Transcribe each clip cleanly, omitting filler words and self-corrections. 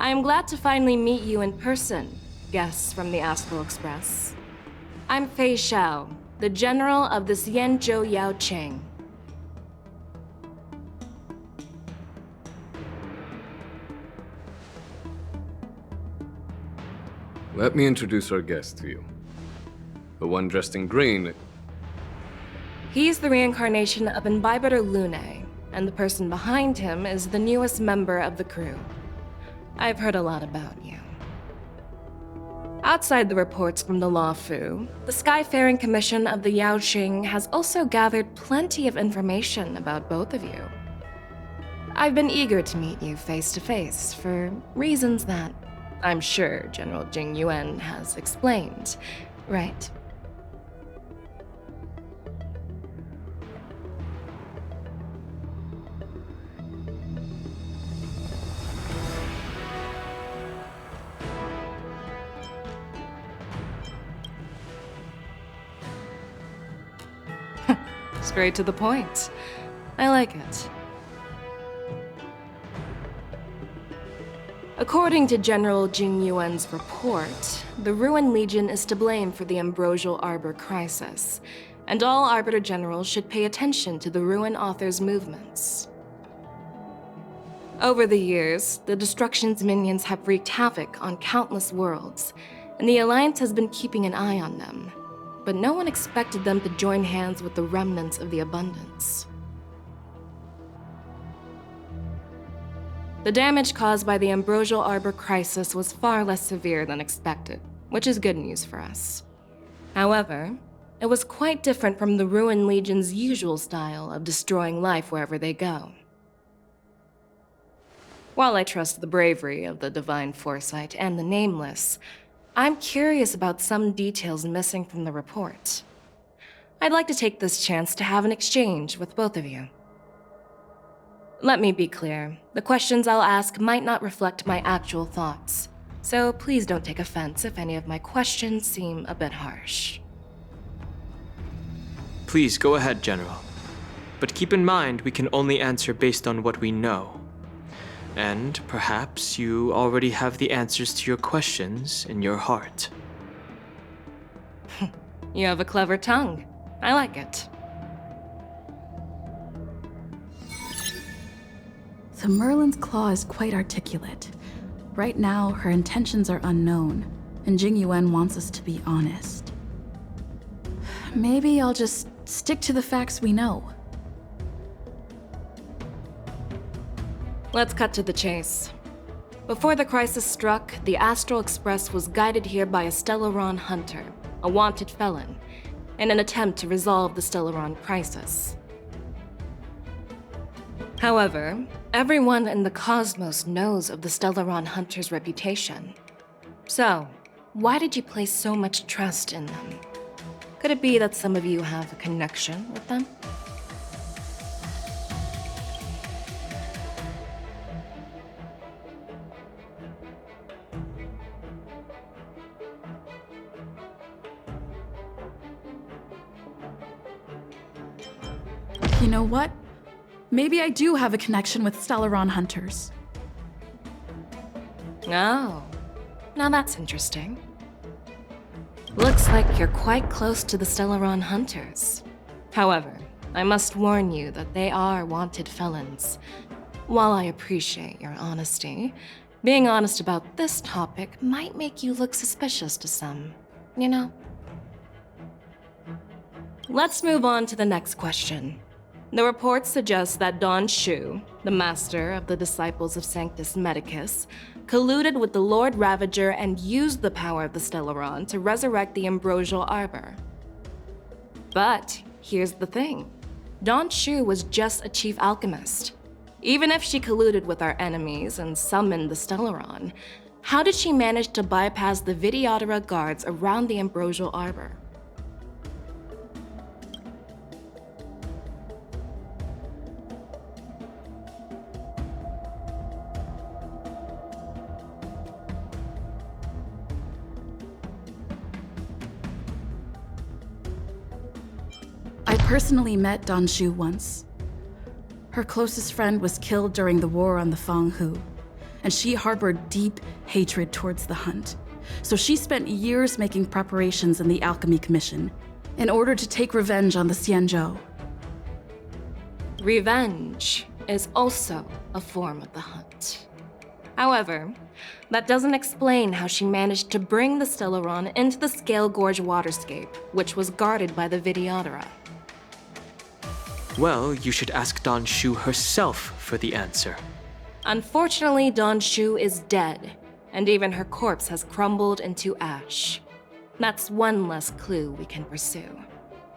I am glad to finally meet you in person, guests from the Astral Express. I'm Fei Xiao, the general of the Xianzhou Yao Qing. Let me introduce our guest to you. The one dressed in green. He's the reincarnation of Imbibitor Lune, and the person behind him is the newest member of the crew. I've heard a lot about you. Outside the reports from the Law Fu, the Skyfaring Commission of the Yao Qing has also gathered plenty of information about both of you. I've been eager to meet you face to face for reasons that I'm sure General Jing Yuan has explained, right? Straight to the point. I like it. According to General Jing Yuan's report, the Ruin Legion is to blame for the Ambrosial Arbor crisis, and all Arbiter Generals should pay attention to the Ruin Author's movements. Over the years, the Destruction's minions have wreaked havoc on countless worlds, and the Alliance has been keeping an eye on them. But no one expected them to join hands with the remnants of the Abundance. The damage caused by the Ambrosial Arbor crisis was far less severe than expected, which is good news for us. However, it was quite different from the Ruin Legion's usual style of destroying life wherever they go. While I trust the bravery of the Divine Foresight and the Nameless, I'm curious about some details missing from the report. I'd like to take this chance to have an exchange with both of you. Let me be clear, the questions I'll ask might not reflect my actual thoughts, so please don't take offense if any of my questions seem a bit harsh. Please go ahead, General. But keep in mind we can only answer based on what we know. And perhaps you already have the answers to your questions in your heart. You have a clever tongue. I like it. The Merlin's Claw is quite articulate. Right now, her intentions are unknown, and Jing Yuan wants us to be honest. Maybe I'll just stick to the facts we know. Let's cut to the chase. Before the crisis struck, the Astral Express was guided here by a Stellaron hunter, a wanted felon, in an attempt to resolve the Stellaron crisis. However, everyone in the cosmos knows of the Stellaron hunter's reputation. So, why did you place so much trust in them? Could it be that some of you have a connection with them? You know what? Maybe I do have a connection with Stellaron hunters. Oh, now that's interesting. Looks like you're quite close to the Stellaron hunters. However, I must warn you that they are wanted felons. While I appreciate your honesty, being honest about this topic might make you look suspicious to some, you know? Let's move on to the next question. The report suggests that Don Shu, the master of the Disciples of Sanctus Medicus, colluded with the Lord Ravager and used the power of the Stellaron to resurrect the Ambrosial Arbor. But here's the thing. Don Shu was just a chief alchemist. Even if she colluded with our enemies and summoned the Stellaron, how did she manage to bypass the Videodora guards around the Ambrosial Arbor? I personally met Don Shu once. Her closest friend was killed during the war on the Fanghu, and she harbored deep hatred towards the Hunt. So she spent years making preparations in the Alchemy Commission in order to take revenge on the Xianzhou. Revenge is also a form of the Hunt. However, that doesn't explain how she managed to bring the Stellaron into the Scale Gorge waterscape, which was guarded by the Videodora. Well, you should ask Don Shu herself for the answer. Unfortunately, Don Shu is dead, and even her corpse has crumbled into ash. That's one less clue we can pursue.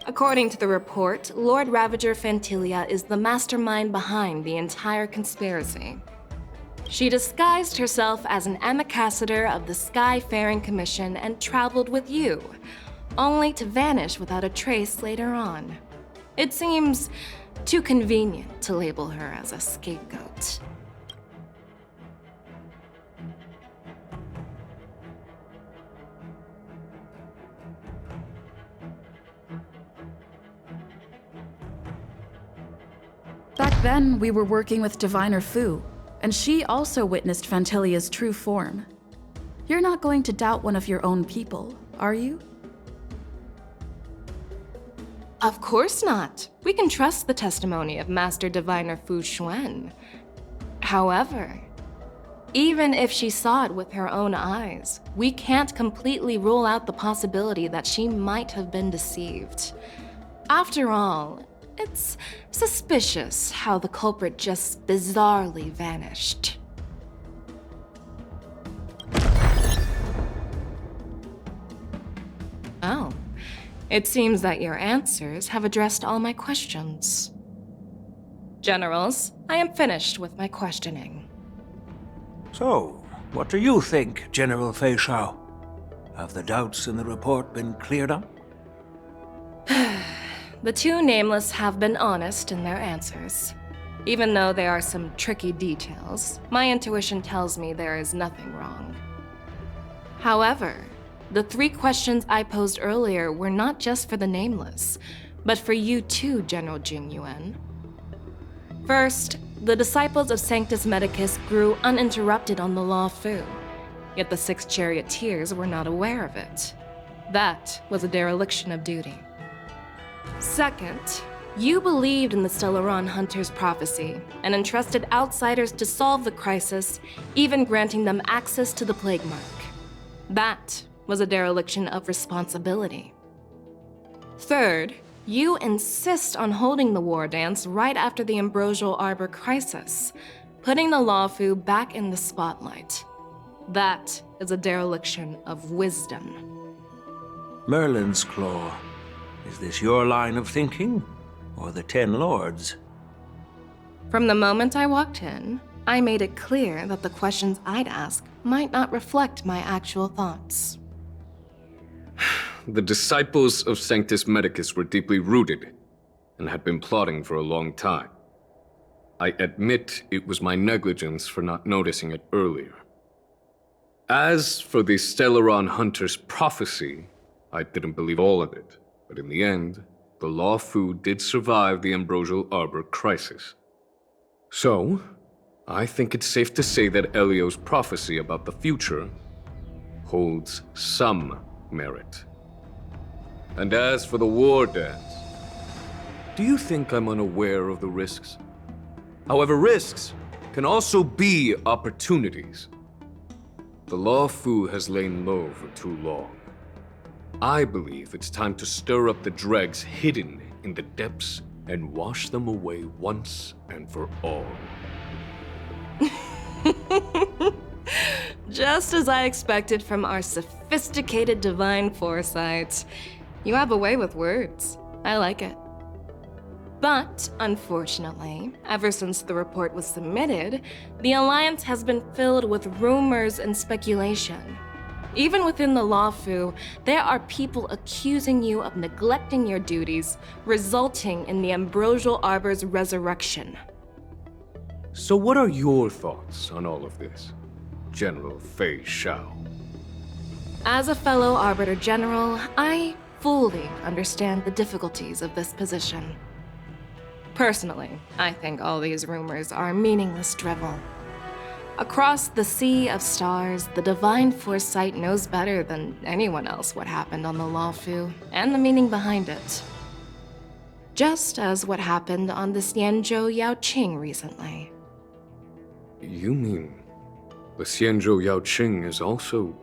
According to the report, Lord Ravager Fantilia is the mastermind behind the entire conspiracy. She disguised herself as an ambassador of the Skyfaring Commission and traveled with you, only to vanish without a trace later on. It seems too convenient to label her as a scapegoat. Back then, we were working with Diviner Fu, and she also witnessed Fantilia's true form. You're not going to doubt one of your own people, are you? Of course not. We can trust the testimony of Master Diviner Fu Xuan. However, even if she saw it with her own eyes, we can't completely rule out the possibility that she might have been deceived. After all, it's suspicious how the culprit just bizarrely vanished. Oh. It seems that your answers have addressed all my questions. Generals, I am finished with my questioning. So, what do you think, General Fei Shao? Have the doubts in the report been cleared up? The two nameless have been honest in their answers. Even though there are some tricky details, my intuition tells me there is nothing wrong. However, the three questions I posed earlier were not just for the nameless, but for you too, General Jing Yuan. First, the disciples of Sanctus Medicus grew uninterrupted on the Law Fu, yet the 6 charioteers were not aware of it. That was a dereliction of duty. Second, you believed in the Stellaron Hunter's prophecy and entrusted outsiders to solve the crisis, even granting them access to the Plague Mark. That was a dereliction of responsibility. Third, you insist on holding the war dance right after the Ambrosial Arbor crisis, putting the Law Fu back in the spotlight. That is a dereliction of wisdom. Merlin's Claw. Is this your line of thinking, or the 10 Lords? From the moment I walked in, I made it clear that the questions I'd ask might not reflect my actual thoughts. The disciples of Sanctus Medicus were deeply rooted and had been plotting for a long time. I admit it was my negligence for not noticing it earlier. As for the Stellaron Hunter's prophecy, I didn't believe all of it, but in the end, the Law Fu did survive the Ambrosial Arbor crisis. So, I think it's safe to say that Elio's prophecy about the future holds some merit. And as for the war dance, Do you think I'm unaware of the risks? However, risks can also be opportunities. The Law Fu has lain low for too long. I believe it's time to stir up the dregs hidden in the depths and wash them away once and for all. Just as I expected from our sophisticated divine foresight. You have a way with words. I like it. But, unfortunately, ever since the report was submitted, the Alliance has been filled with rumors and speculation. Even within the Law Fu, there are people accusing you of neglecting your duties, resulting in the Ambrosial Arbor's resurrection. So what are your thoughts on all of this, General Fei Shao? As a fellow Arbiter General, I fully understand the difficulties of this position. Personally, I think all these rumors are meaningless drivel. Across the sea of stars, the Divine Foresight knows better than anyone else what happened on the Law Fu and the meaning behind it. Just as what happened on the Xianzhou Yaoqing recently. You mean the Xianzhou Yaoqing is also...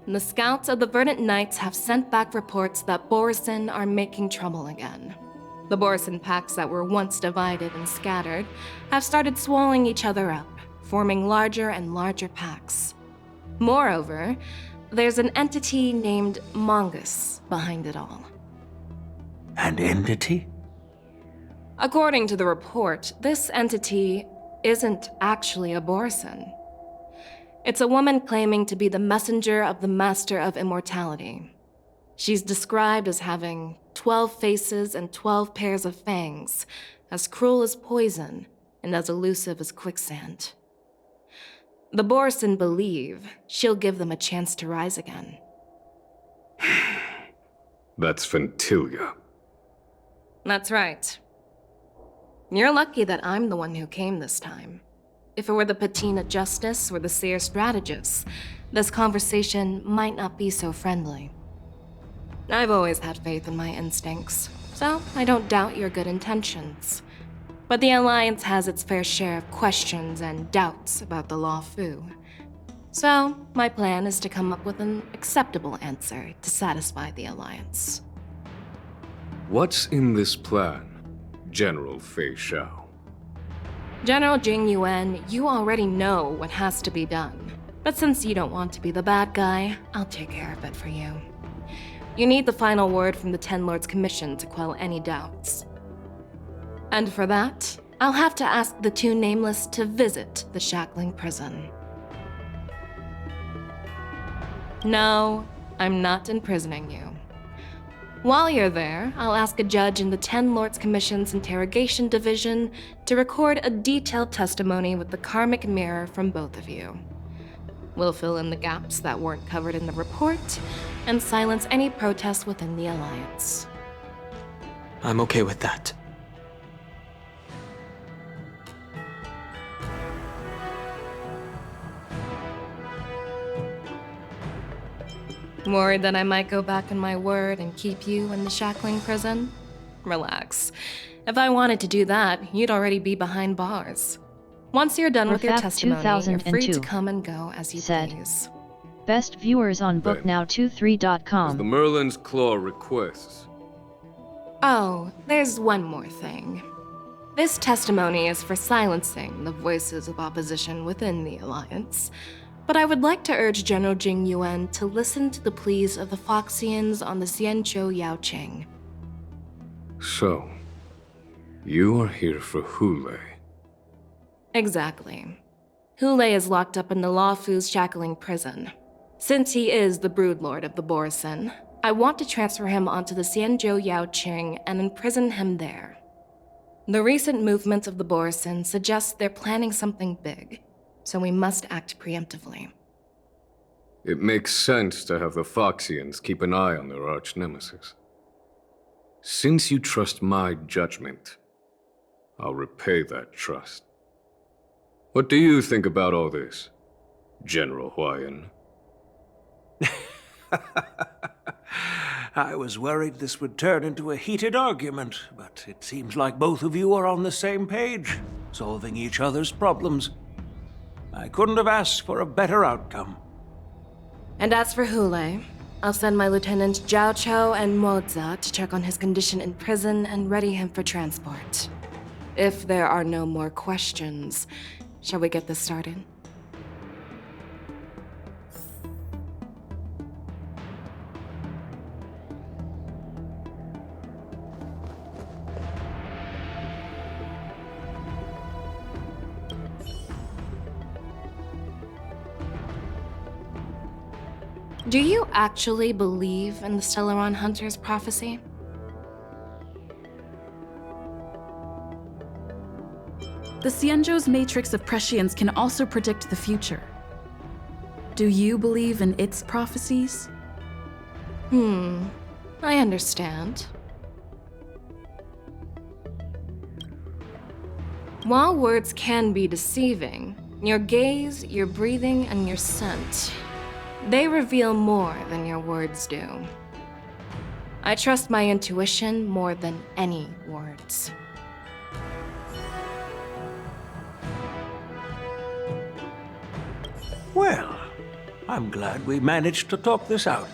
The scouts of the Verdant Knights have sent back reports that Borisin are making trouble again. The Borisin packs that were once divided and scattered have started swallowing each other up, forming larger and larger packs. Moreover, there's an entity named Mongoose behind it all. An entity? According to the report, this entity isn't actually a Borisin. It's a woman claiming to be the messenger of the Master of Immortality. She's described as having 12 faces and 12 pairs of fangs, as cruel as poison and as elusive as quicksand. The Borisin believe she'll give them a chance to rise again. That's Ventilia. That's right. You're lucky that I'm the one who came this time. If it were the Patina Justice or the Seer Strategist, this conversation might not be so friendly. I've always had faith in my instincts, so I don't doubt your good intentions. But the Alliance has its fair share of questions and doubts about the Law Fu. So, my plan is to come up with an acceptable answer to satisfy the Alliance. What's in this plan, General Fei Shao? General Jing Yuan, you already know what has to be done. But since you don't want to be the bad guy, I'll take care of it for you. You need the final word from the Ten Lords Commission to quell any doubts. And for that, I'll have to ask the two Nameless to visit the Shackling Prison. No, I'm not imprisoning you. While you're there, I'll ask a judge in the Ten Lords Commission's Interrogation Division to record a detailed testimony with the karmic mirror from both of you. We'll fill in the gaps that weren't covered in the report and silence any protests within the Alliance. I'm okay with that. Worried that I might go back on my word and keep you in the Shackling Prison? Relax. If I wanted to do that, you'd already be behind bars. Once you're done with your Orfap testimony, you're free to 2002 come and go as you said, please. Best viewers on Ben, As the booknow23.com. Merlin's Claw requests. Oh, there's one more thing. This testimony is for silencing the voices of opposition within the Alliance. But I would like to urge General Jing Yuan to listen to the pleas of the Foxians on the Xianzhou Yaoqing. So, you are here for Hule. Exactly. Hule is locked up in the Law Fu's Shackling Prison. Since he is the Broodlord of the Borisin, I want to transfer him onto the Xianzhou Yaoqing and imprison him there. The recent movements of the Borisin suggest they're planning something big, so we must act preemptively. It makes sense to have the Foxians keep an eye on their arch-nemesis. Since you trust my judgment, I'll repay that trust. What do you think about all this, General Huayan? I was worried this would turn into a heated argument, but it seems like both of you are on the same page, solving each other's problems. I couldn't have asked for a better outcome. And as for Hule, I'll send my Lieutenant Jiao Cho and Moza to check on his condition in prison and ready him for transport. If there are no more questions, shall we get this started? Do you actually believe in the Stellaron Hunter's prophecy? The Xianzhou's matrix of prescience can also predict the future. Do you believe in its prophecies? I understand. While words can be deceiving, your gaze, your breathing, and your scent, they reveal more than your words do. I trust my intuition more than any words. Well, I'm glad we managed to talk this out.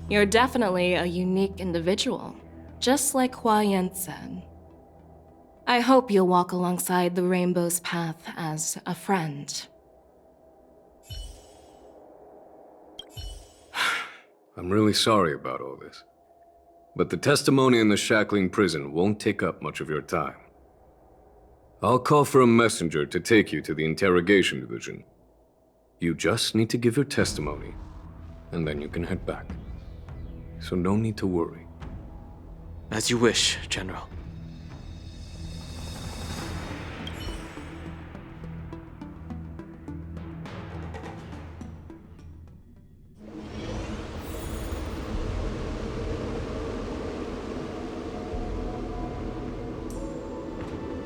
You're definitely a unique individual, just like Hua Yan said. I hope you'll walk alongside the Rainbow's path as a friend. I'm really sorry about all this. But the testimony in the shackling prison won't take up much of your time. I'll call for a messenger to take you to the interrogation division. You just need to give your testimony, and then you can head back. So no need to worry. As you wish, General.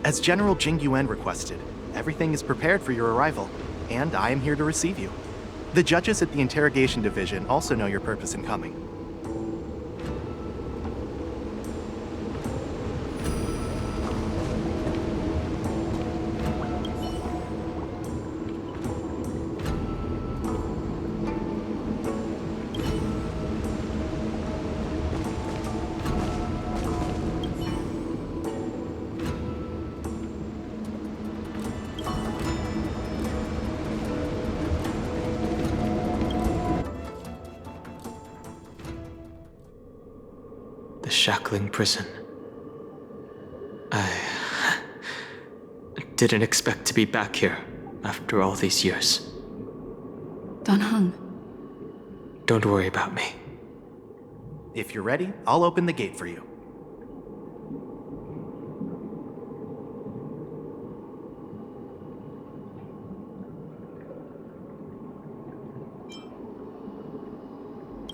As General Jing Yuan requested, everything is prepared for your arrival, and I am here to receive you. The judges at the Interrogation Division also know your purpose in coming. The shackling prison. I didn't expect to be back here after all these years. Dan Heng. Don't worry about me. If you're ready, I'll open the gate for you.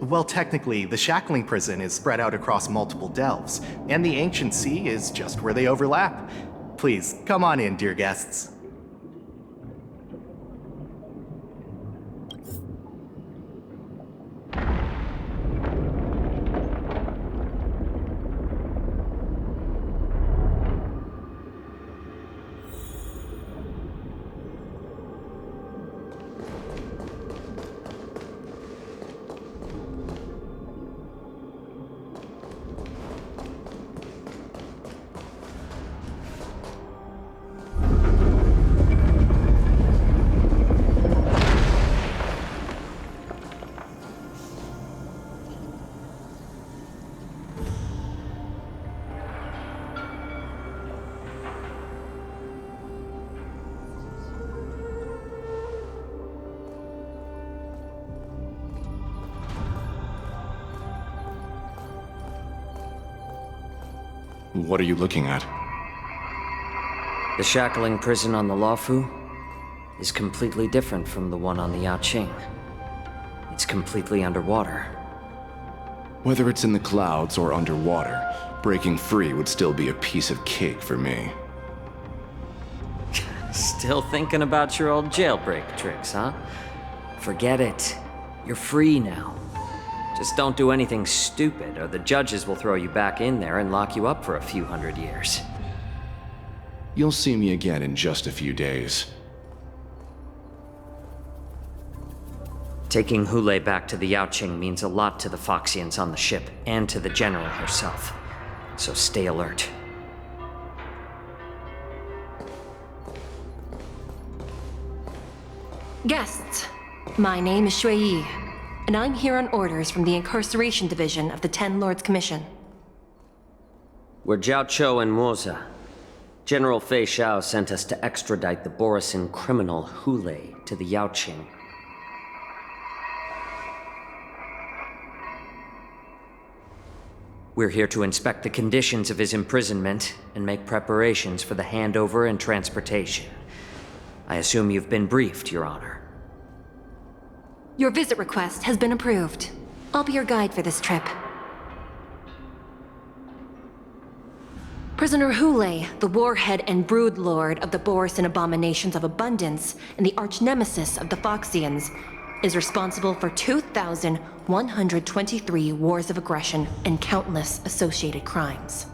Well, technically, the shackling prison is spread out across multiple delves, and the ancient sea is just where they overlap. Please, come on in, dear guests. What are you looking at? The shackling prison on the Luofu is completely different from the one on the Yaoqing. It's completely underwater. Whether it's in the clouds or underwater, breaking free would still be a piece of cake for me. Still thinking about your old jailbreak tricks, huh? Forget it. You're free now. Just don't do anything stupid, or the judges will throw you back in there and lock you up for a few hundred years. You'll see me again in just a few days. Taking Hule back to the Yaoqing means a lot to the Foxians on the ship, and to the General herself. So stay alert. Guests, my name is Shui Yi, and I'm here on orders from the Incarceration Division of the Ten Lords Commission. We're Jiao Chou and Moza. General Fei Xiao sent us to extradite the Borisin criminal Hule to the Yaoqing. We're here to inspect the conditions of his imprisonment and make preparations for the handover and transportation. I assume you've been briefed, Your Honor. Your visit request has been approved. I'll be your guide for this trip. Prisoner Hule, the warhead and brood lord of the Borisin abominations of abundance and the arch-nemesis of the Foxians, is responsible for 2,123 wars of aggression and countless associated crimes.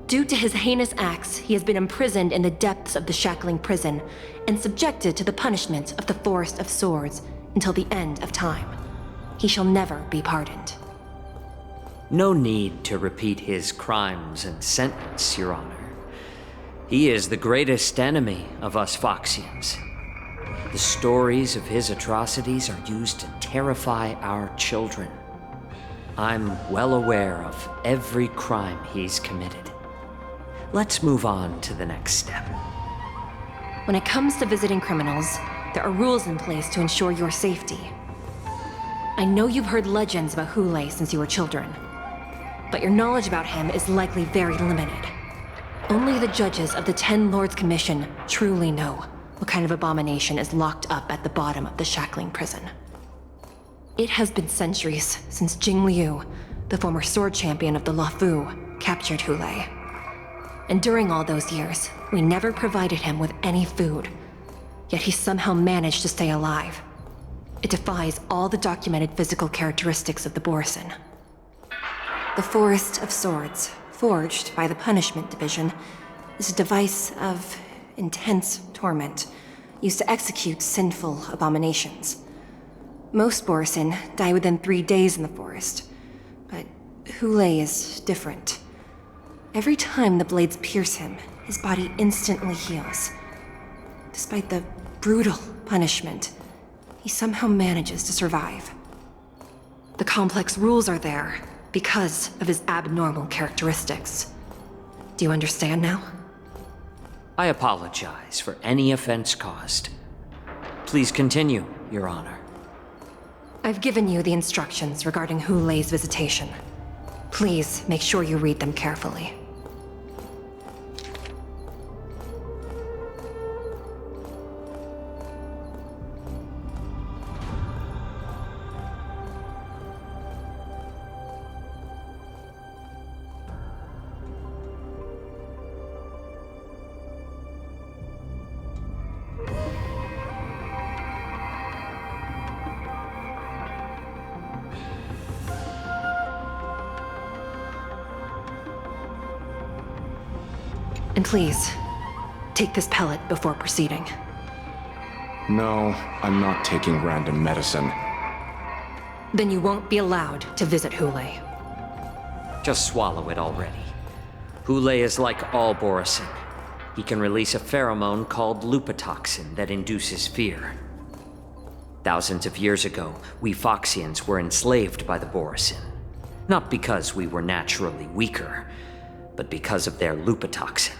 Due to his heinous acts, he has been imprisoned in the depths of the shackling prison and subjected to the punishment of the Forest of Swords until the end of time. He shall never be pardoned. No need to repeat his crimes and sentence, Your Honor. He is the greatest enemy of us Foxians. The stories of his atrocities are used to terrify our children. I'm well aware of every crime he's committed. Let's move on to the next step. When it comes to visiting criminals, there are rules in place to ensure your safety. I know you've heard legends about Hule since you were children, but your knowledge about him is likely very limited. Only the judges of the Ten Lords Commission truly know what kind of abomination is locked up at the bottom of the shackling prison. It has been centuries since Jing Liu, the former sword champion of the Luofu, captured Hule. And during all those years, we never provided him with any food. Yet he somehow managed to stay alive. It defies all the documented physical characteristics of the Borisin. The Forest of Swords, forged by the Punishment Division, is a device of intense torment, used to execute sinful abominations. Most Borisin die within 3 days in the forest, but Hule is different. Every time the blades pierce him, his body instantly heals. Despite the brutal punishment, he somehow manages to survive. The complex rules are there because of his abnormal characteristics. Do you understand now? I apologize for any offense caused. Please continue, Your Honor. I've given you the instructions regarding Hule's visitation. Please make sure you read them carefully. And please, take this pellet before proceeding. No, I'm not taking random medicine. Then you won't be allowed to visit Hule. Just swallow it already. Hule is like all Borisin. He can release a pheromone called lupatoxin that induces fear. Thousands of years ago, we Foxians were enslaved by the Borisin. Not because we were naturally weaker, but because of their lupatoxin.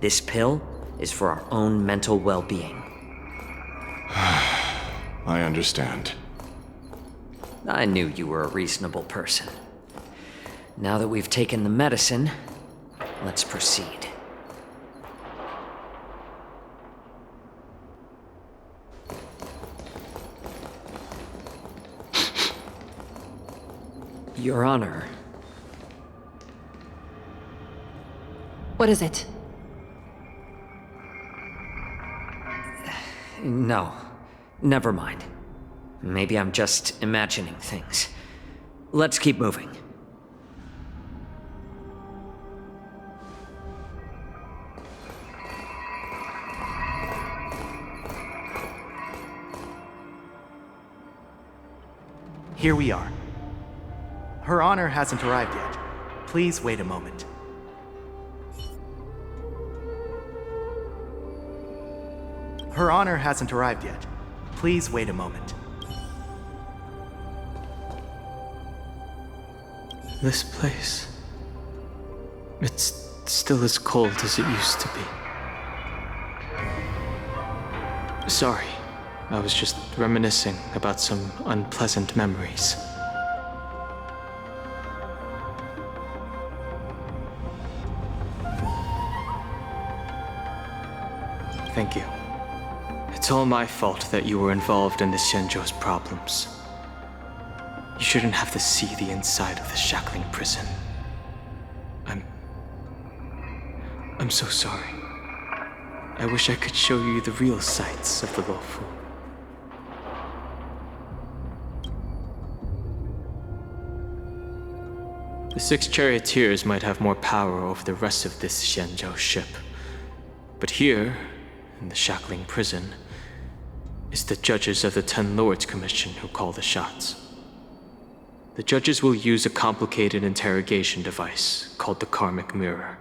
This pill is for our own mental well-being. I understand. I knew you were a reasonable person. Now that we've taken the medicine, let's proceed. Your Honor. What is it? No. Never mind. Maybe I'm just imagining things. Let's keep moving. Here we are. Her Honor hasn't arrived yet. Please wait a moment. Her Honor hasn't arrived yet. Please wait a moment. This place. It's still as cold as it used to be. Sorry, I was just reminiscing about some unpleasant memories. Thank you. It's all my fault that you were involved in the Xianzhou's problems. You shouldn't have to see the inside of the shackling prison. I'm so sorry. I wish I could show you the real sights of the Luofu. The 6 charioteers might have more power over the rest of this Xianzhou ship. But here, in the shackling prison, is the judges of the 10 Lords Commission who call the shots. The judges will use a complicated interrogation device called the Karmic Mirror.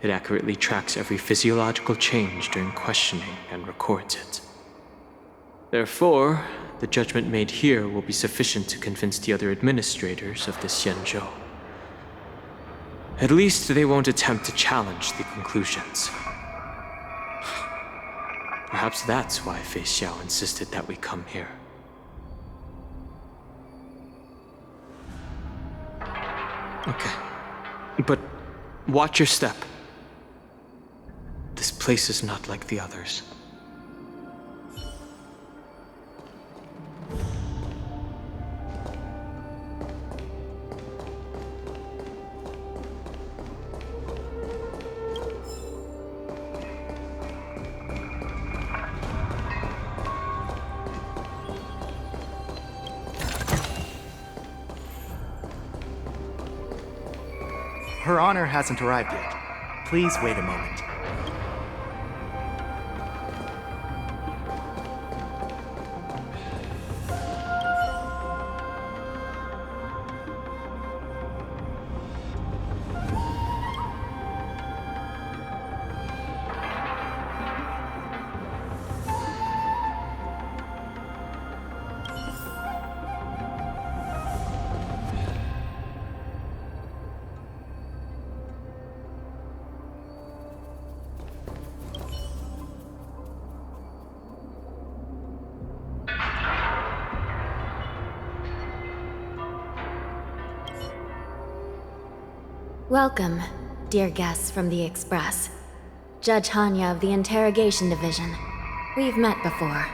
It accurately tracks every physiological change during questioning and records it. Therefore, the judgment made here will be sufficient to convince the other administrators of the Xianzhou. At least they won't attempt to challenge the conclusions. Perhaps that's why Fei Xiao insisted that we come here. Okay. But watch your step. This place is not like the others. Her Honor hasn't arrived yet. Please wait a moment. Welcome, dear guests from the Express. Judge Hanya of the Interrogation Division. We've met before.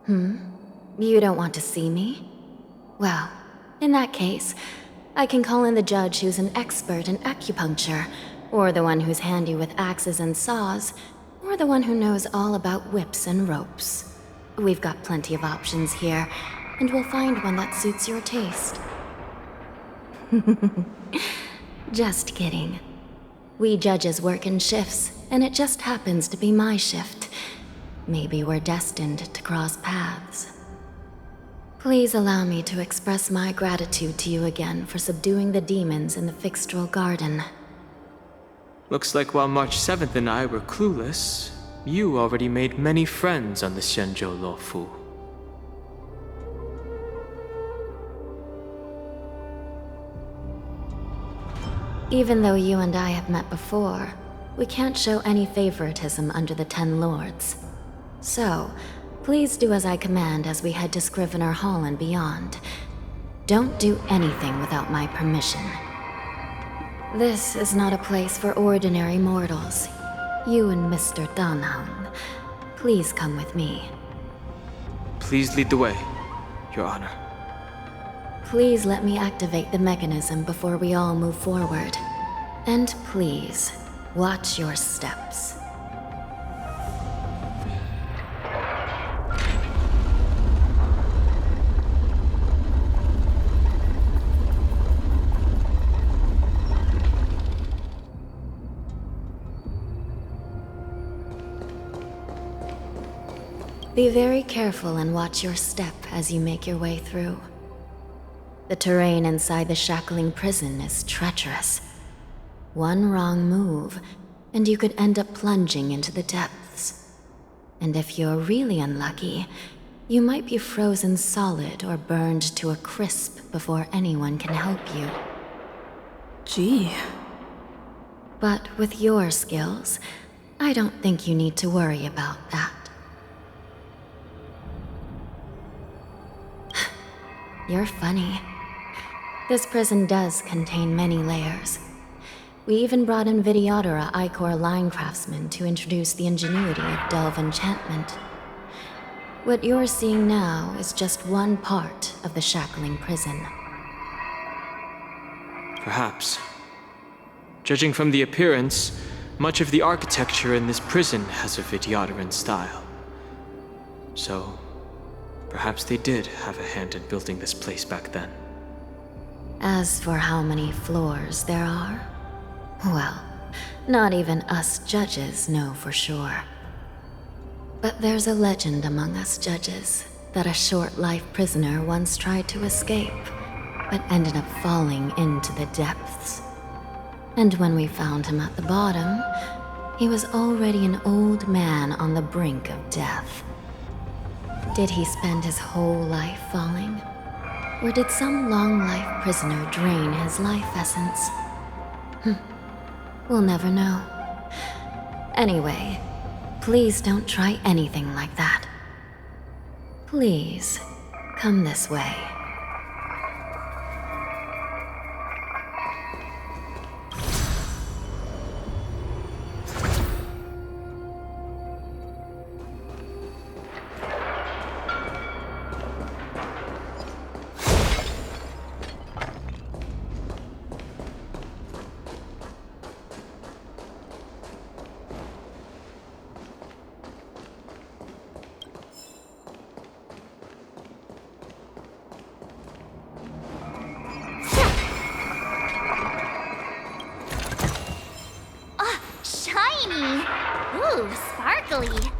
You don't want to see me? Well, in that case, I can call in the judge who's an expert in acupuncture, or the one who's handy with axes and saws, or the one who knows all about whips and ropes. We've got plenty of options here, and we'll find one that suits your taste. Just kidding. We judges work in shifts, and it just happens to be my shift. Maybe we're destined to cross paths. Please allow me to express my gratitude to you again for subduing the demons in the Fixtral Garden. Looks like while March 7th and I were clueless, you already made many friends on the Xianzhou Luofu. Even though you and I have met before, we can't show any favoritism under the 10 Lords. So, Please do as I command as we head to Scrivener Hall and beyond. Don't do anything without my permission. This is not a place for ordinary mortals. You and Mr. Dunham, please come with me. Please lead the way, Your Honor. Please let me activate the mechanism before we all move forward. And please, watch your steps. Be very careful and watch your step as you make your way through. The terrain inside the shackling prison is treacherous. One wrong move, and you could end up plunging into the depths. And if you're really unlucky, you might be frozen solid or burned to a crisp before anyone can help you. Gee. But with your skills, I don't think you need to worry about that. You're funny. This prison does contain many layers. We even brought in Videodora Icor line craftsmen to introduce the ingenuity of Delve enchantment. What you're seeing now is just one part of the shackling prison. Perhaps. Judging from the appearance, much of the architecture in this prison has a Vidyadoran style. So, perhaps they did have a hand in building this place back then. As for how many floors there are, well, not even us judges know for sure. But there's a legend among us judges that a short-life prisoner once tried to escape, but ended up falling into the depths. And when we found him at the bottom, he was already an old man on the brink of death. Did he spend his whole life falling? Or did some long-life prisoner drain his life essence? We'll never know. Anyway, please don't try anything like that. Please, come this way. Shiny! Ooh, sparkly!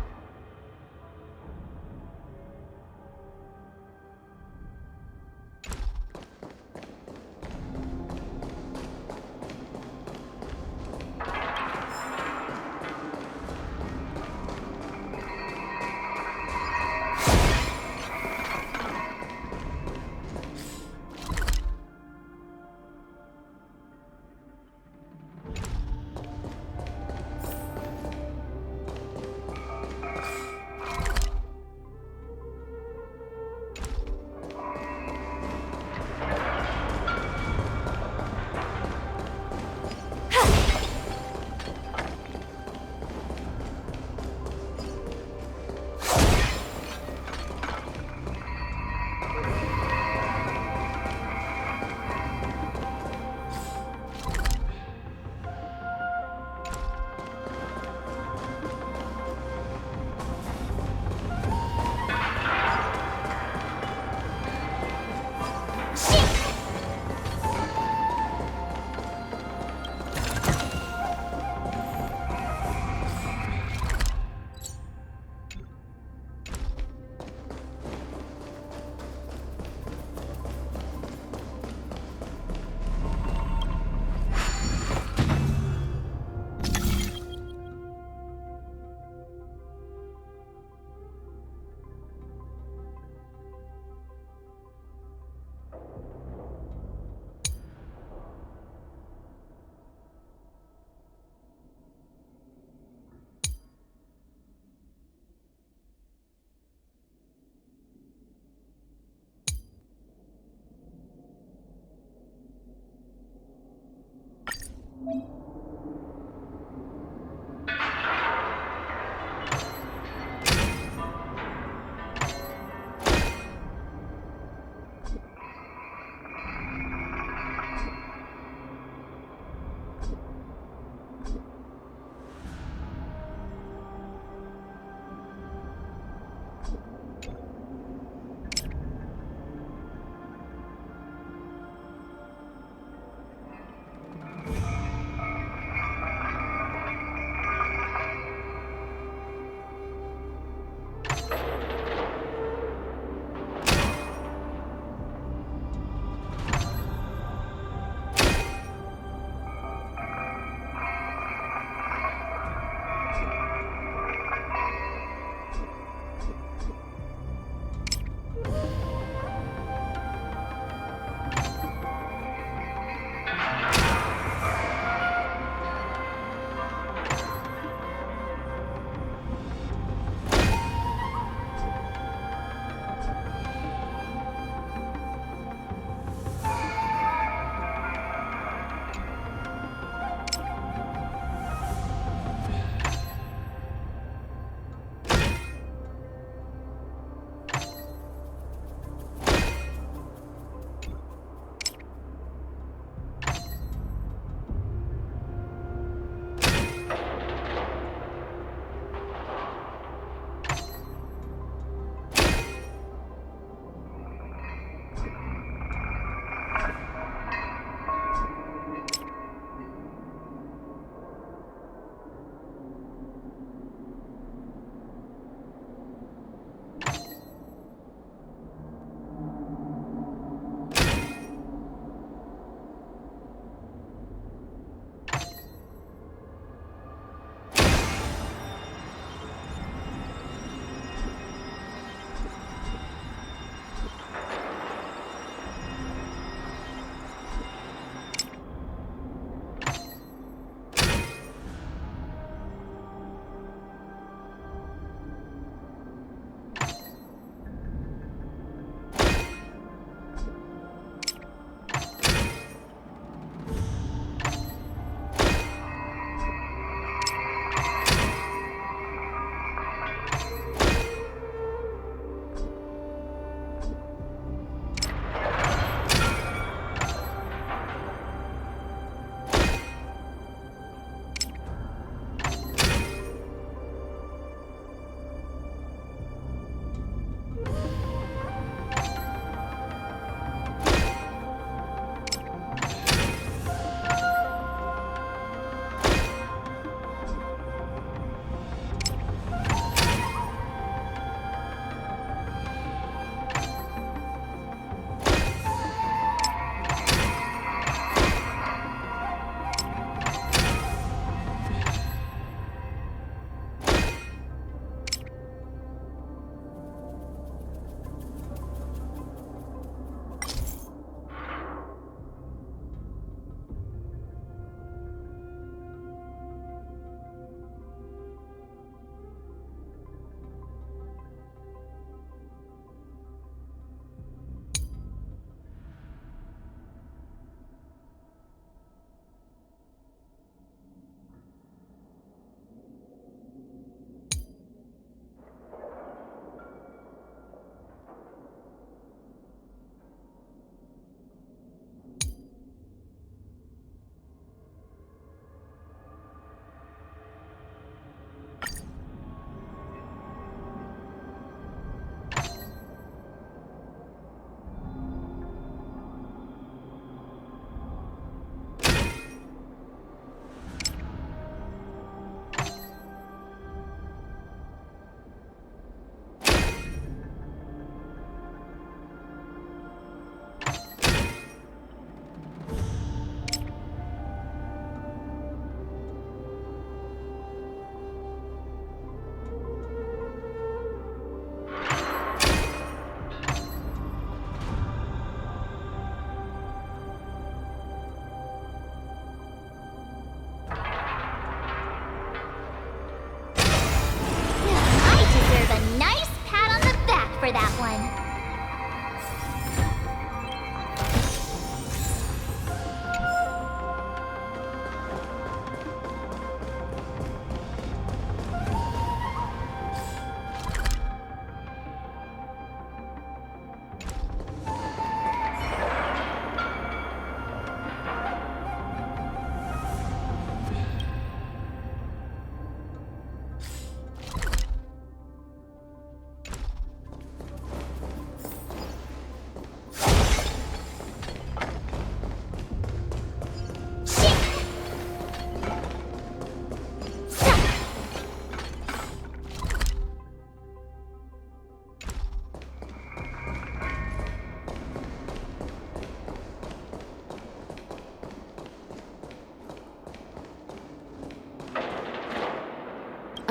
for that one.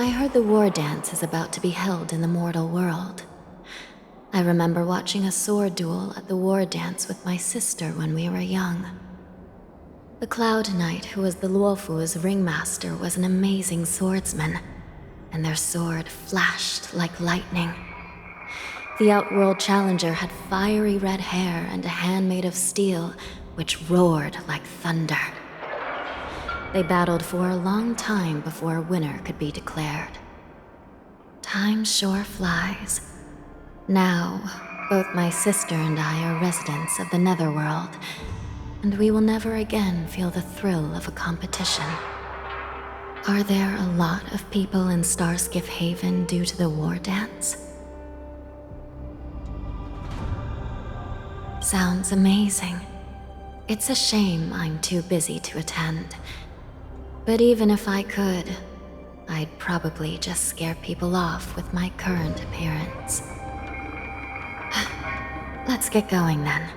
I heard the war dance is about to be held in the mortal world. I remember watching a sword duel at the war dance with my sister when we were young. The Cloud Knight, who was the Luofu's ringmaster, was an amazing swordsman, and their sword flashed like lightning. The Outworld Challenger had fiery red hair and a hand made of steel, which roared like thunder. They battled for a long time before a winner could be declared. Time sure flies. Now, both my sister and I are residents of the Netherworld, and we will never again feel the thrill of a competition. Are there a lot of people in Starskiff Haven due to the war dance? Sounds amazing. It's a shame I'm too busy to attend. But even if I could, I'd probably just scare people off with my current appearance. Let's get going then.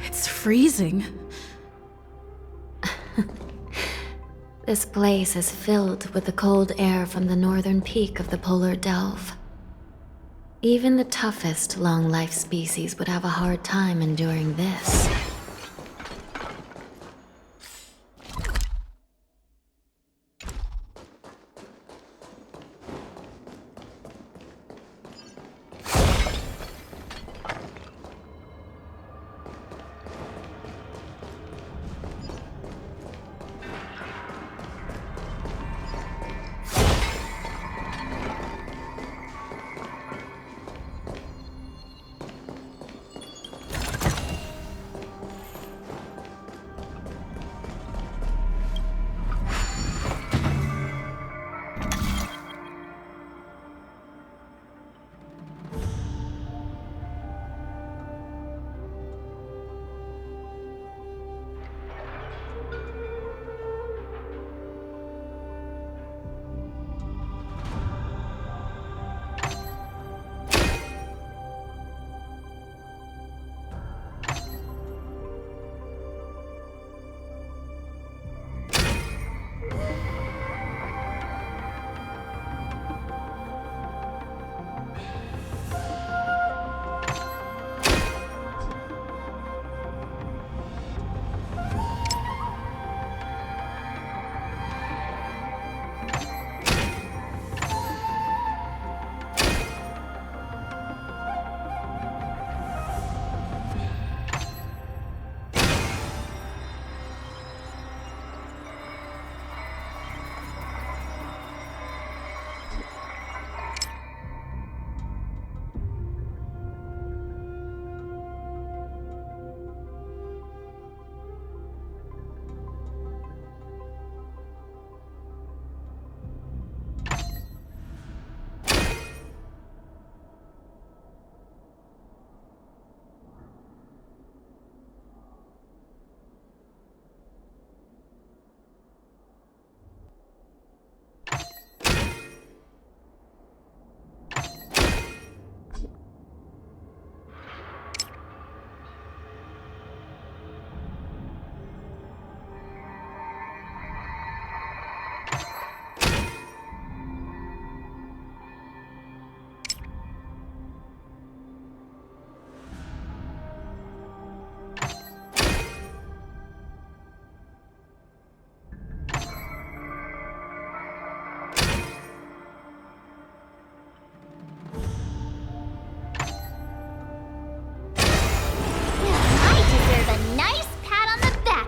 It's freezing. This place is filled with the cold air from the northern peak of the polar delve. Even the toughest long-life species would have a hard time enduring this.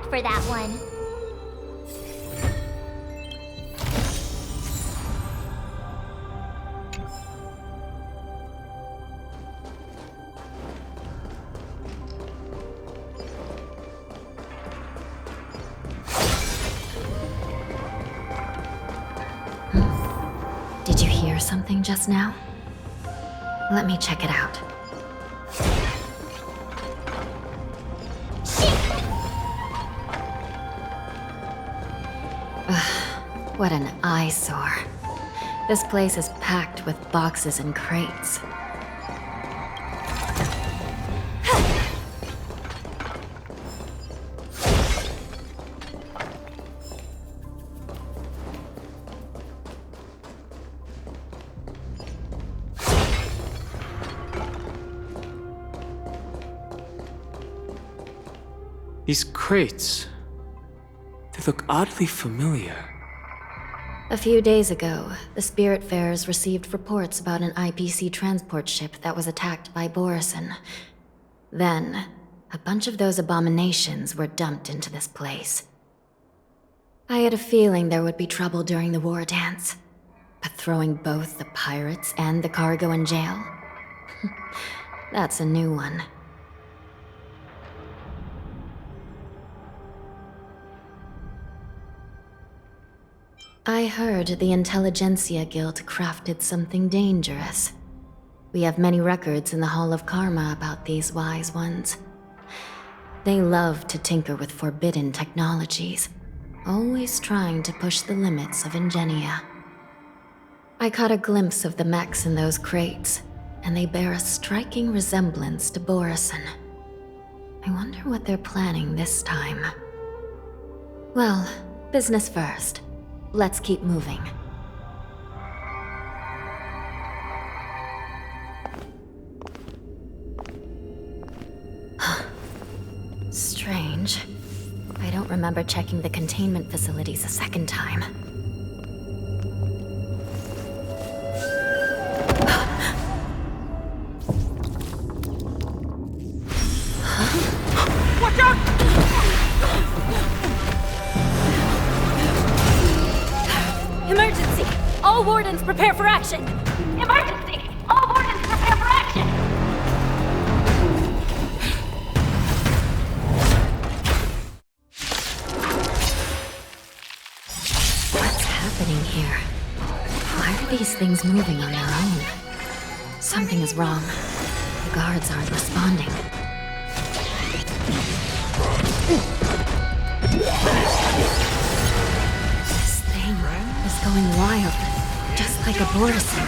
For that one. Did you hear something just now? Let me check it out. Ugh, what an eyesore. This place is packed with boxes and crates. These crates, they look oddly familiar. A few days ago, the Spiritfarers received reports about an IPC transport ship that was attacked by Borison. Then, a bunch of those abominations were dumped into this place. I had a feeling there would be trouble during the war dance, but throwing both the pirates and the cargo in jail? That's a new one. I heard the Intelligentsia Guild crafted something dangerous. We have many records in the Hall of Karma about these wise ones. They love to tinker with forbidden technologies, always trying to push the limits of Ingenia. I caught a glimpse of the mechs in those crates, and they bear a striking resemblance to Borison. I wonder what they're planning this time. Well, business first. Let's keep moving. Strange. I don't remember checking the containment facilities a second time. Watch out! Emergency! All wardens prepare for action! Emergency! All wardens prepare for action! What's happening here? Why are these things moving on their own? Something is wrong. The guards aren't responding. This thing is going wild, just like a Borison.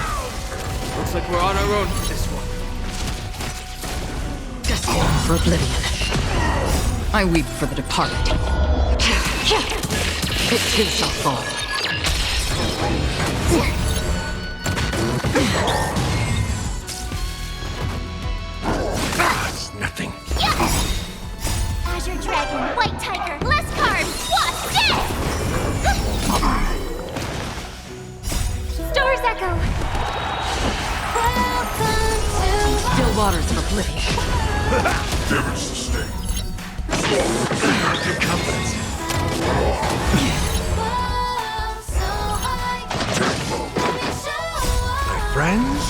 Looks like we're on our own for this one. Destined for oblivion. I weep for the departed. It too shall fall. It's nothing. Azure Dragon, White Tiger, less cards, what's this? Stars Echo! Still waters of oblivion. Damage sustained. Good confidence. My friends?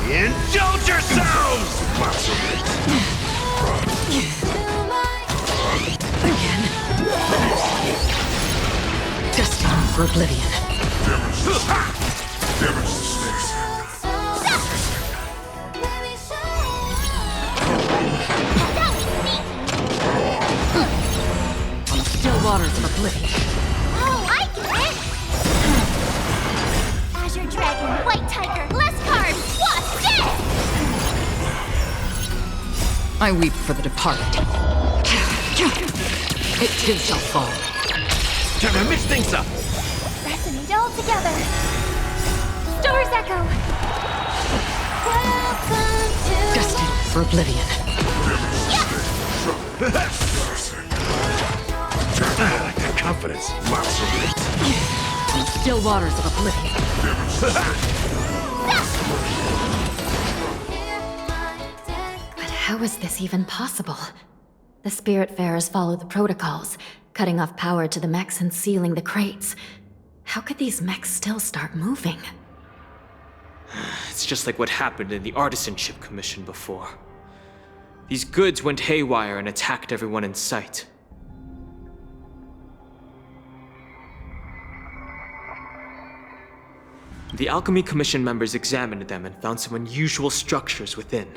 Indulge yourselves! Again. Destined for oblivion. Damage sustained. On the still waters of oblivion. Oh, I get it! Azure Dragon, White Tiger, less cards, what's this? I weep for the departed. It too shall fall. Time to mix things up! Resonate all together. Stars Echo! Destined for oblivion. I like that confidence. On the still waters of oblivion. But how is this even possible? The Spiritfarers follow the protocols, cutting off power to the mechs and sealing the crates. How could these mechs still start moving? It's just like what happened in the Artisanship Commission before. These goods went haywire and attacked everyone in sight. The Alchemy Commission members examined them and found some unusual structures within.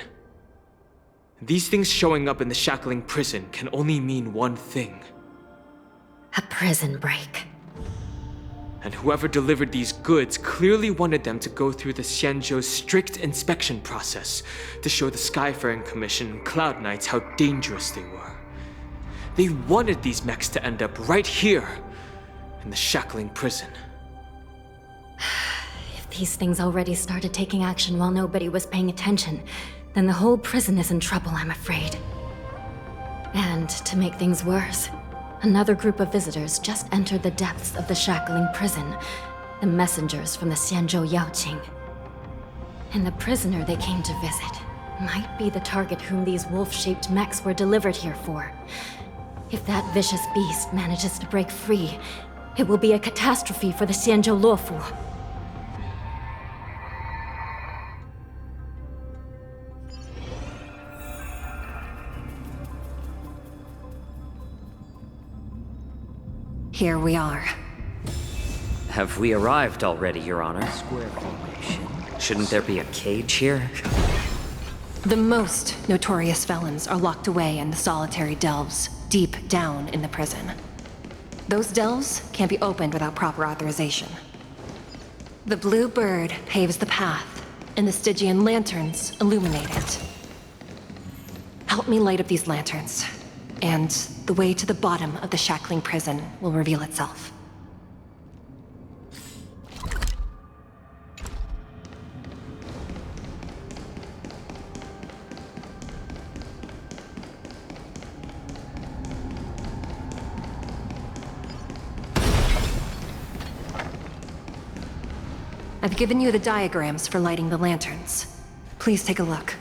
These things showing up in the shackling prison can only mean one thing. A prison break. And whoever delivered these goods clearly wanted them to go through the Xianzhou's strict inspection process to show the Skyfaring Commission and Cloud Knights how dangerous they were. They wanted these mechs to end up right here, in the shackling prison. If these things already started taking action while nobody was paying attention, then the whole prison is in trouble, I'm afraid. And to make things worse, another group of visitors just entered the depths of the shackling prison, the messengers from the Xianzhou Yaoqing. And the prisoner they came to visit might be the target whom these wolf-shaped mechs were delivered here for. If that vicious beast manages to break free, it will be a catastrophe for the Xianzhou Luofu. Here we are. Have we arrived already, Your Honor? Square formation. Shouldn't there be a cage here? The most notorious felons are locked away in the solitary delves, deep down in the prison. Those delves can't be opened without proper authorization. The blue bird paves the path, and the Stygian lanterns illuminate it. Help me light up these lanterns, and the way to the bottom of the shackling prison will reveal itself. I've given you the diagrams for lighting the lanterns. Please take a look.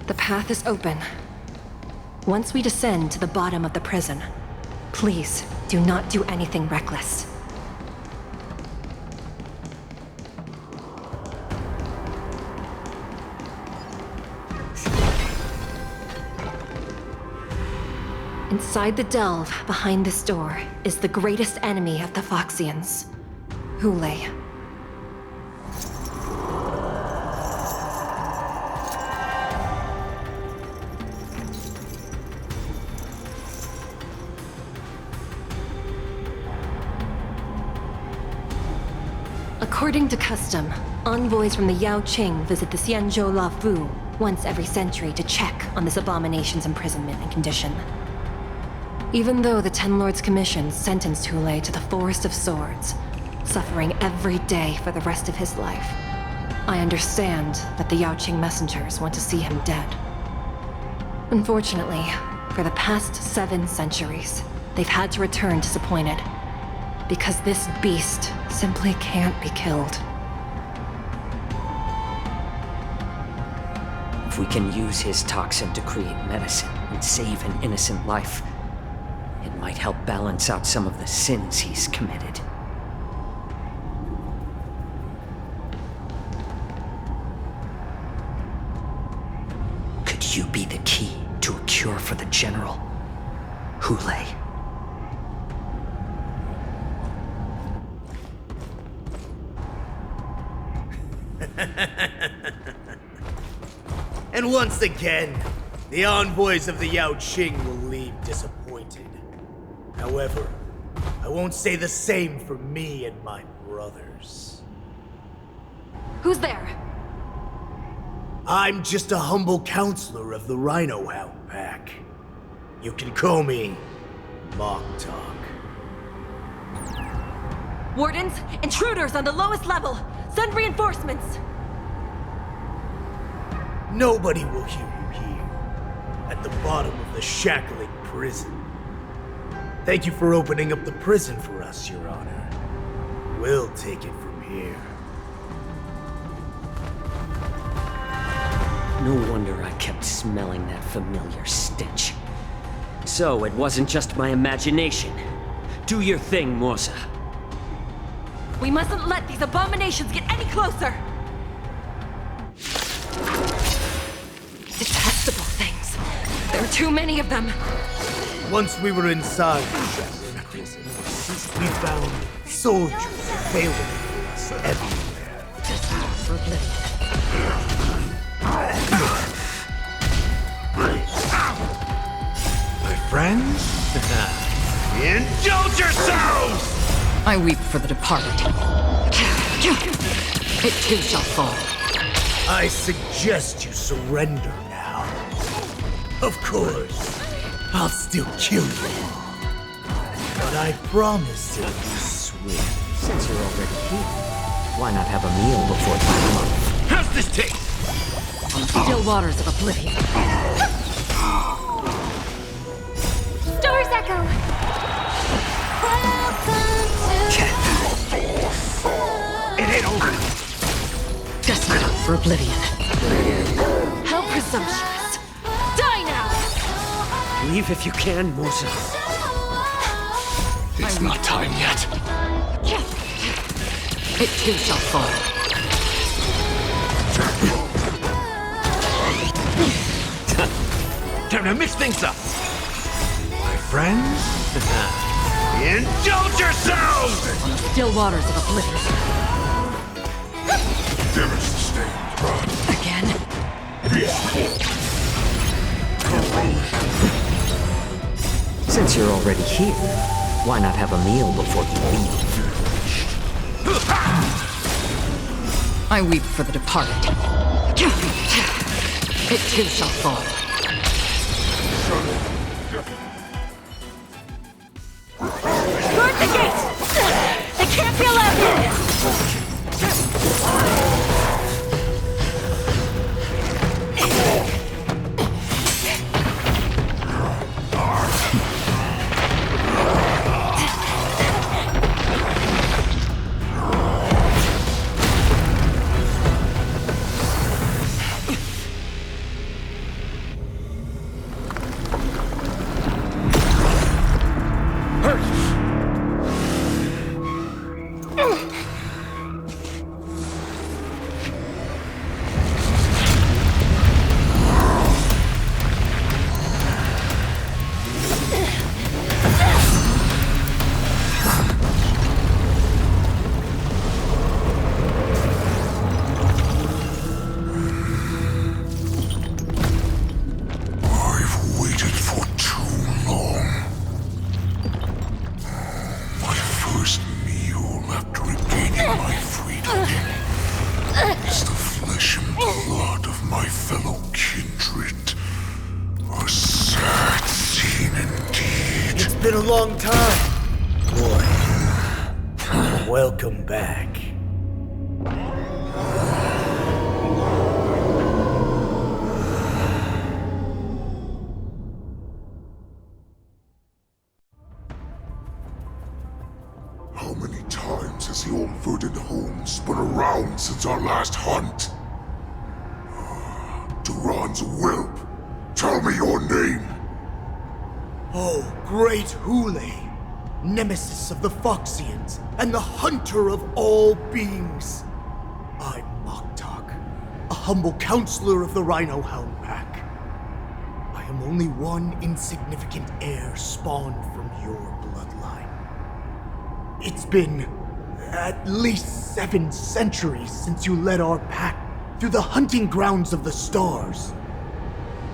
The path is open. Once we descend to the bottom of the prison, please do not do anything reckless. Inside the delve, behind this door, is the greatest enemy of the Foxians, Hule. According to custom, envoys from the Yaoqing visit the Xianzhou Luofu once every century to check on this abomination's imprisonment and condition. Even though the Ten Lords Commission sentenced Hule to the Forest of Swords, suffering every day for the rest of his life, I understand that the Yaoqing messengers want to see him dead. Unfortunately, for the past 7 centuries, they've had to return disappointed, because this beast simply can't be killed. If we can use his toxin to create medicine and save an innocent life, It might help balance out some of the sins he's committed. Could you be the key to a cure for the General? Hule. And once again, the envoys of the Yao Qing will leave disappointed. However, I won't say the same for me and my brothers. Who's there? I'm just a humble counselor of the Rhino Hound Pack. You can call me Mock Talk. Wardens, intruders on the lowest level! Send reinforcements! Nobody will hear you here, at the bottom of the shackling prison. Thank you for opening up the prison for us, Your Honor. We'll take it from here. No wonder I kept smelling that familiar stench. So it wasn't just my imagination. Do your thing, Morza. We mustn't let these abominations get any closer! Detestable things. There are too many of them. Once we were inside the shackling prison, we found soldiers failing for us everywhere. For oblivion. My friends? Indulge yourselves! I weep for the departed. It too shall fall. I suggest you surrender now. Of course, I'll still kill you all. But I promise it'll be swift. Since you're already here, why not have a meal before 5 months? How's this taste? On the still waters of oblivion. Doors echo! It ain't over. Desperate for oblivion. How presumptuous. Die now! Leave if you can, Morza. It's not time yet. It too shall fall. Time to mix things up. My friends? Indulge yourselves! On the still waters of oblivion. Damage sustained. Run. Again? Since you're already here, why not have a meal before you leave? I weep for the departed. It too shall fall. Guard the gate! They can't be allowed in! Been a long time, boy. Welcome back. How many times has the old verdant home spun around since our last hunt? Duran's whelp, tell me your name. Oh, great Hule, nemesis of the Foxians, and the hunter of all beings. I'm Moktok, a humble counselor of the Rhino Hound Pack. I am only one insignificant heir spawned from your bloodline. It's been at least 7 centuries since you led our pack through the hunting grounds of the stars.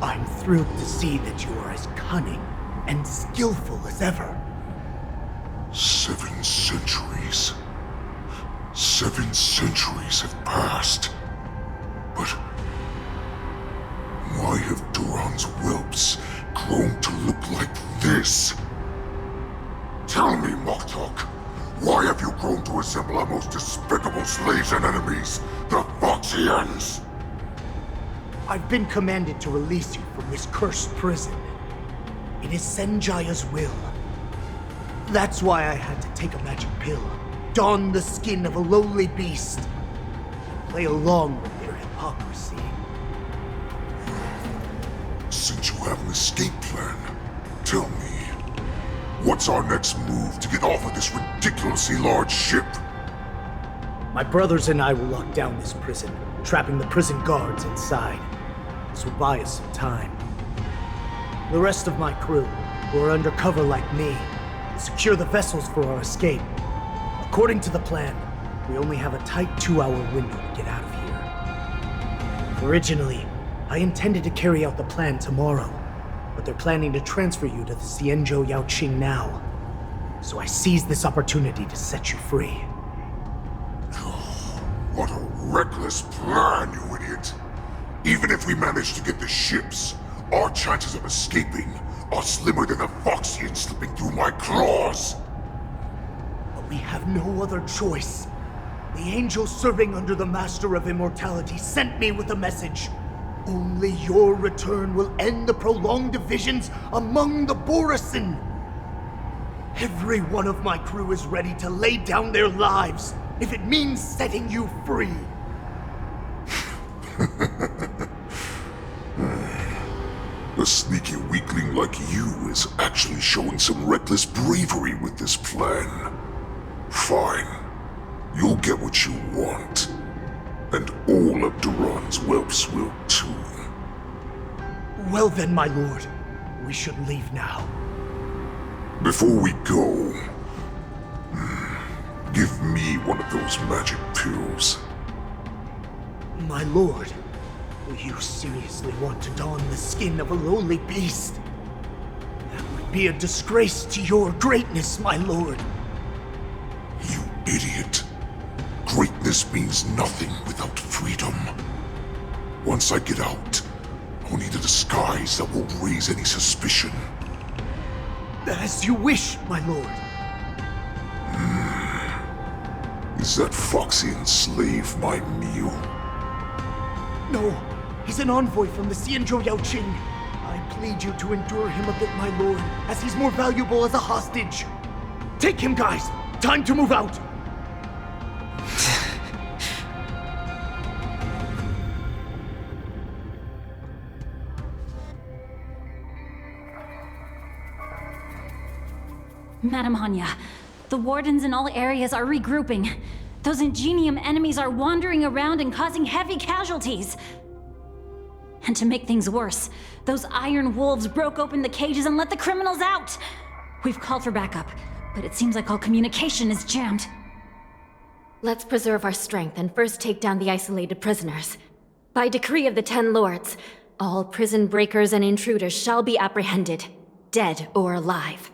I'm thrilled to see that you are as cunning and skillful as ever. 7 centuries. 7 centuries have passed. But why have Duran's whelps grown to look like this? Tell me, Moktok, why have you grown to assemble our most despicable slaves and enemies, the Foxians? I've been commanded to release you from this cursed prison. It is Senjaya's will. That's why I had to take a magic pill, don the skin of a lowly beast, and play along with their hypocrisy. Since you have an escape plan, tell me, what's our next move to get off of this ridiculously large ship? My brothers and I will lock down this prison, trapping the prison guards inside. This will buy us some time. The rest of my crew, who are undercover like me, will secure the vessels for our escape. According to the plan, we only have a tight 2-hour window to get out of here. Originally, I intended to carry out the plan tomorrow, but they're planning to transfer you to the Xianzhou Yaoqing now. So I seized this opportunity to set you free. What a reckless plan, you idiot! Even if we manage to get the ships, our chances of escaping are slimmer than a Foxian slipping through my claws! But we have no other choice. The angel serving under the Master of Immortality sent me with a message. Only your return will end the prolonged divisions among the Borisin. Every one of my crew is ready to lay down their lives if it means setting you free. A sneaky weakling like you is actually showing some reckless bravery with this plan. Fine. You'll get what you want. And all of Duran's whelps will too. Well then, my lord. We should leave now. Before we go, give me one of those magic pills. My lord, will you seriously want to don the skin of a lowly beast? That would be a disgrace to your greatness, my lord. You idiot. Greatness means nothing without freedom. Once I get out, I'll need a disguise that won't raise any suspicion. As you wish, my lord. Is that Foxian slave my meal? No, he's an envoy from the Xianzhou Yaoqing. I plead you to endure him a bit, my lord, as he's more valuable as a hostage. Take him, guys! Time to move out! Madam Hanya, the wardens in all areas are regrouping. Those Ingenium enemies are wandering around and causing heavy casualties. And to make things worse, those iron wolves broke open the cages and let the criminals out. We've called for backup, but it seems like all communication is jammed. Let's preserve our strength and first take down the isolated prisoners. By decree of the 10 Lords, all prison breakers and intruders shall be apprehended, dead or alive.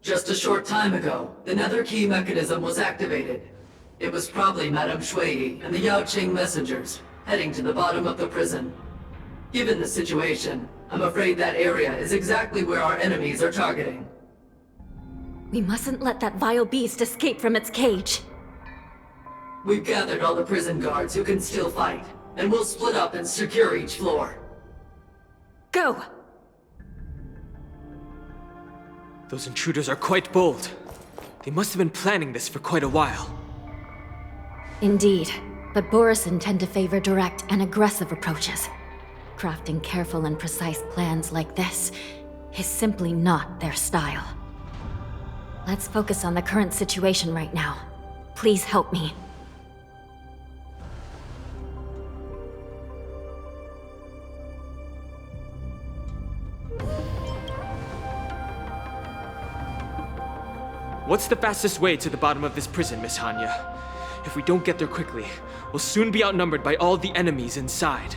Just a short time ago, the Nether Key mechanism was activated. It was probably Madame Shui and the Yaoqing messengers, heading to the bottom of the prison. Given the situation, I'm afraid that area is exactly where our enemies are targeting. We mustn't let that vile beast escape from its cage. We've gathered all the prison guards who can still fight, and we'll split up and secure each floor. Go! Those intruders are quite bold. They must have been planning this for quite a while. Indeed, but Borisin tend to favor direct and aggressive approaches. Crafting careful and precise plans like this is simply not their style. Let's focus on the current situation right now. Please help me. What's the fastest way to the bottom of this prison, Miss Hanya? If we don't get there quickly, we'll soon be outnumbered by all the enemies inside.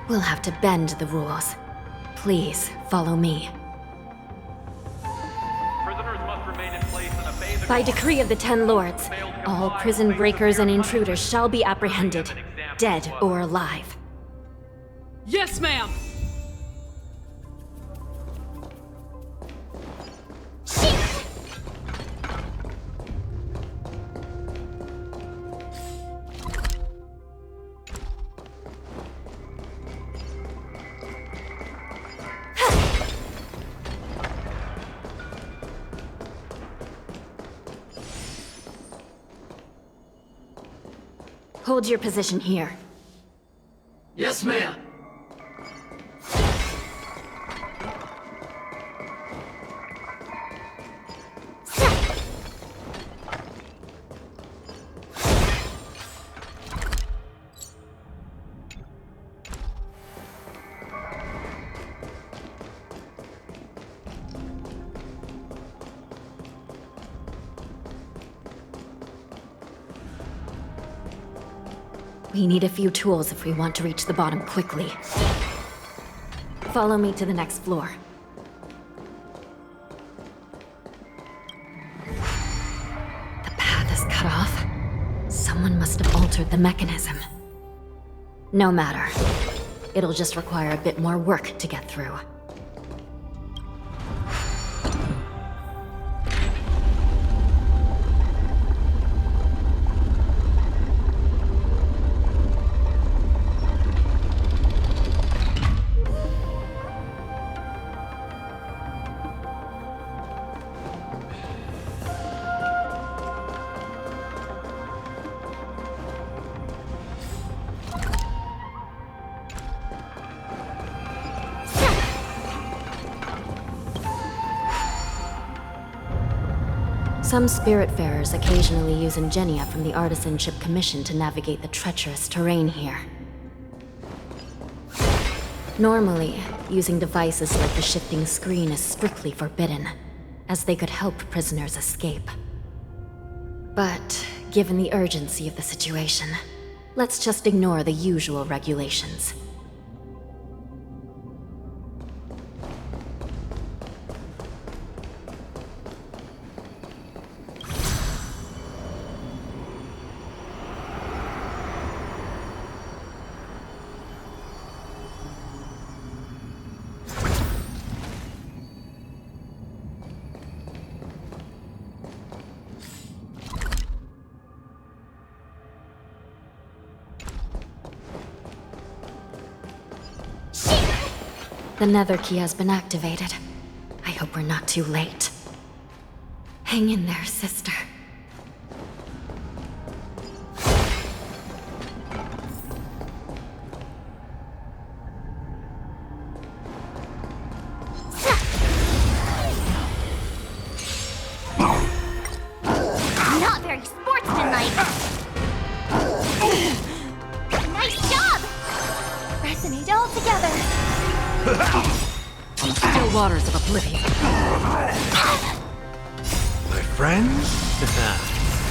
We'll have to bend the rules. Please, follow me. Prisoners must remain in place and obey the By decree of the Ten Lords, all prison breakers and intruders shall be apprehended, dead or alive. Yes, ma'am! Hold your position here. Yes, ma'am. We need a few tools if we want to reach the bottom quickly. Follow me to the next floor. The path is cut off. Someone must have altered the mechanism. No matter. It'll just require a bit more work to get through. Some Spiritfarers occasionally use ingenia from the Artisanship Commission to navigate the treacherous terrain here. Normally, using devices like the shifting screen is strictly forbidden, as they could help prisoners escape. But, given the urgency of the situation, let's just ignore the usual regulations. The nether key has been activated. I hope we're not too late. Hang in there, sister. Not very sportsmanlike. Nice job! Resonate all together. On the still waters of oblivion. My friends?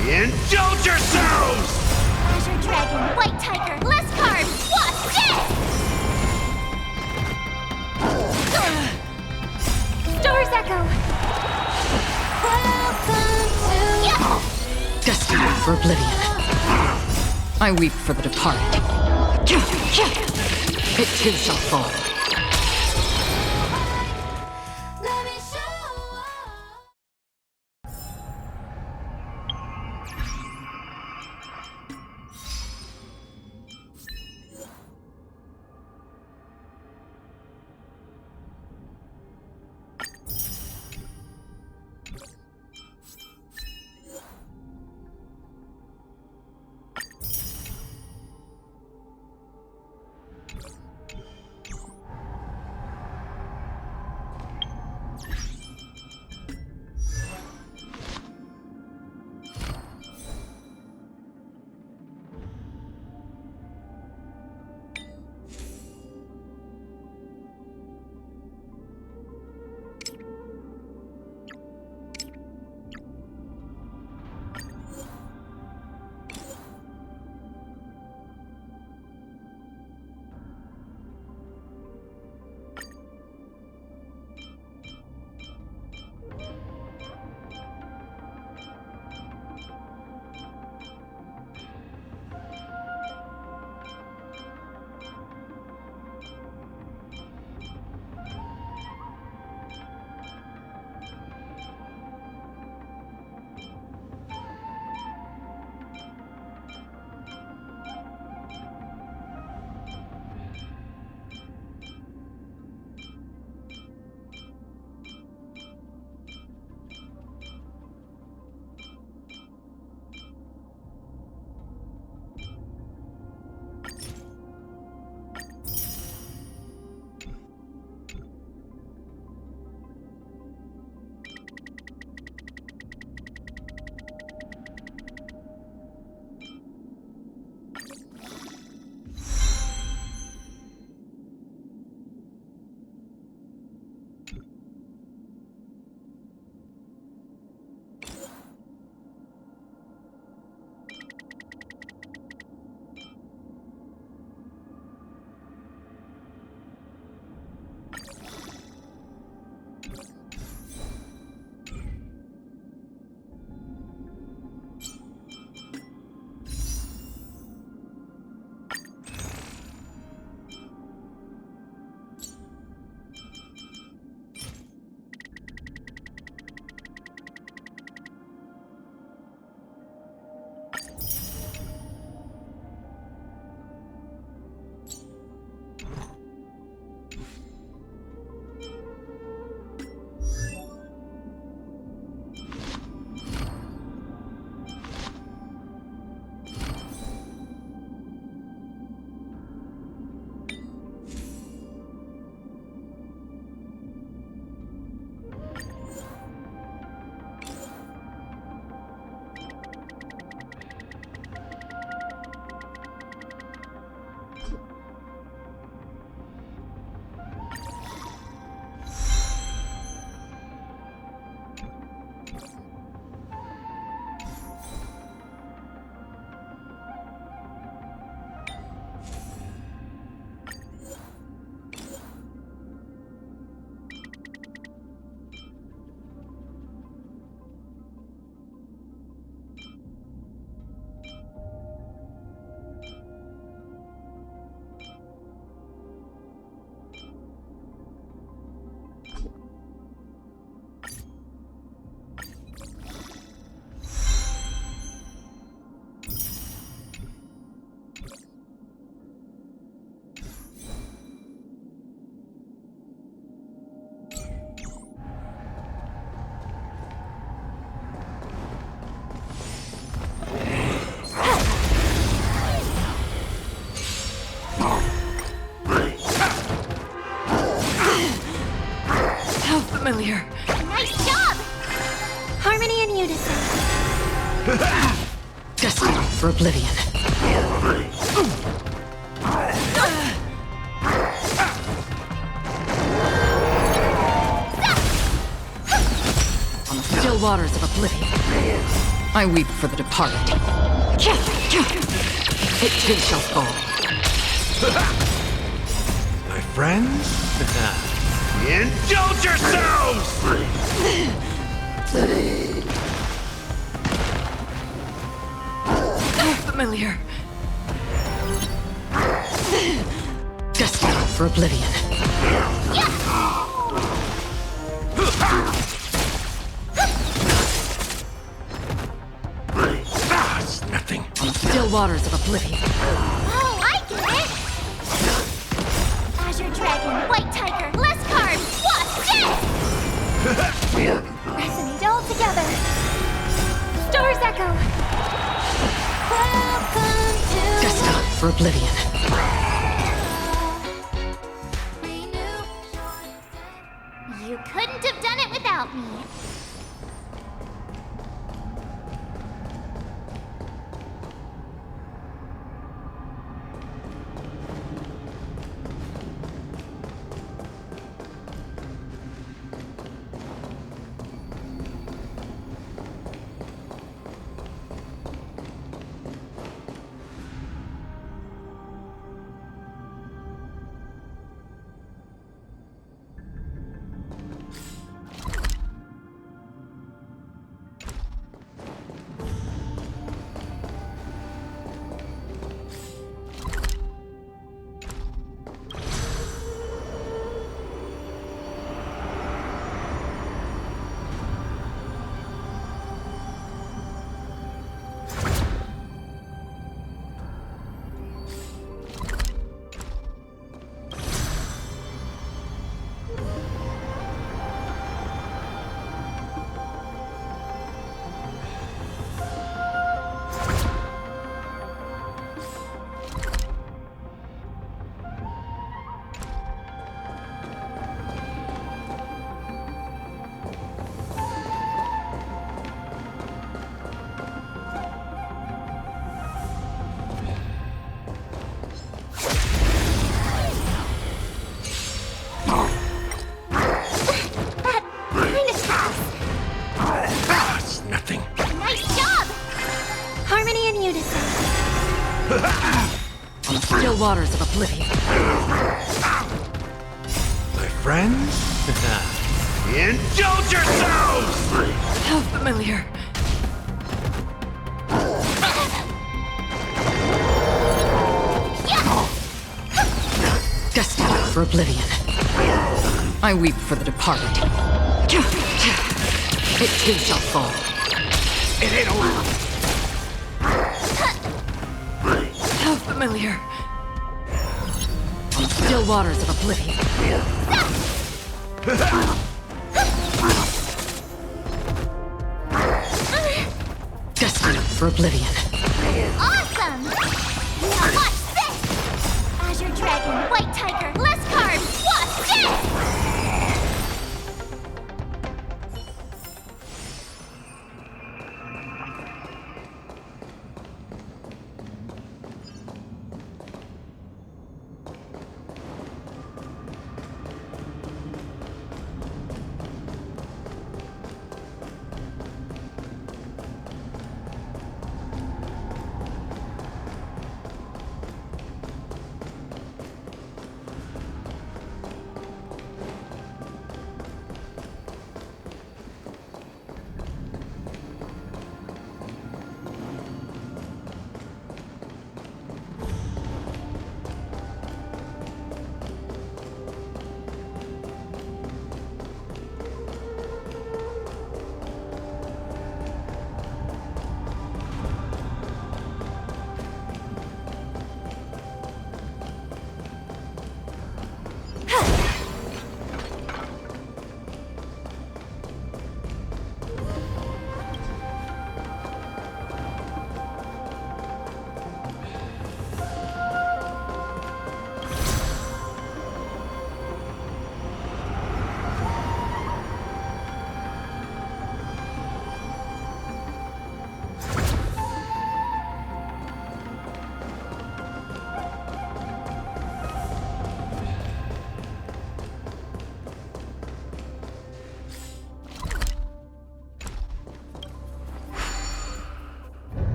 Indulge yourselves! Azure Dragon, White Tiger, less carbs! What's this? Stars Echo! Destiny for oblivion. I weep for the departed. It too shall fall. Familiar. Nice job! Harmony and unison. Destined for oblivion. On the still waters of oblivion, I weep for the departed. It too shall fall. My friends? Indulge yourselves! Familiar. Destined for oblivion. It's nothing. On the still waters of oblivion. Oh, I get it! Azure Dragon, White Tiger, less cards! What's this? Resonate all together. Stars echo. Welcome to Destined for oblivion. You couldn't have done it without me. On the still waters of oblivion. My friends? Indulge yourselves! How familiar. Destined for oblivion. I weep for the departed. It too shall fall. It ain't allowed. How familiar. On still waters of oblivion. Destined for oblivion. Awesome! Now watch this! Azure Dragon, White Tiger, less cards! Watch this!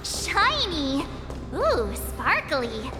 Shiny! Ooh, sparkly!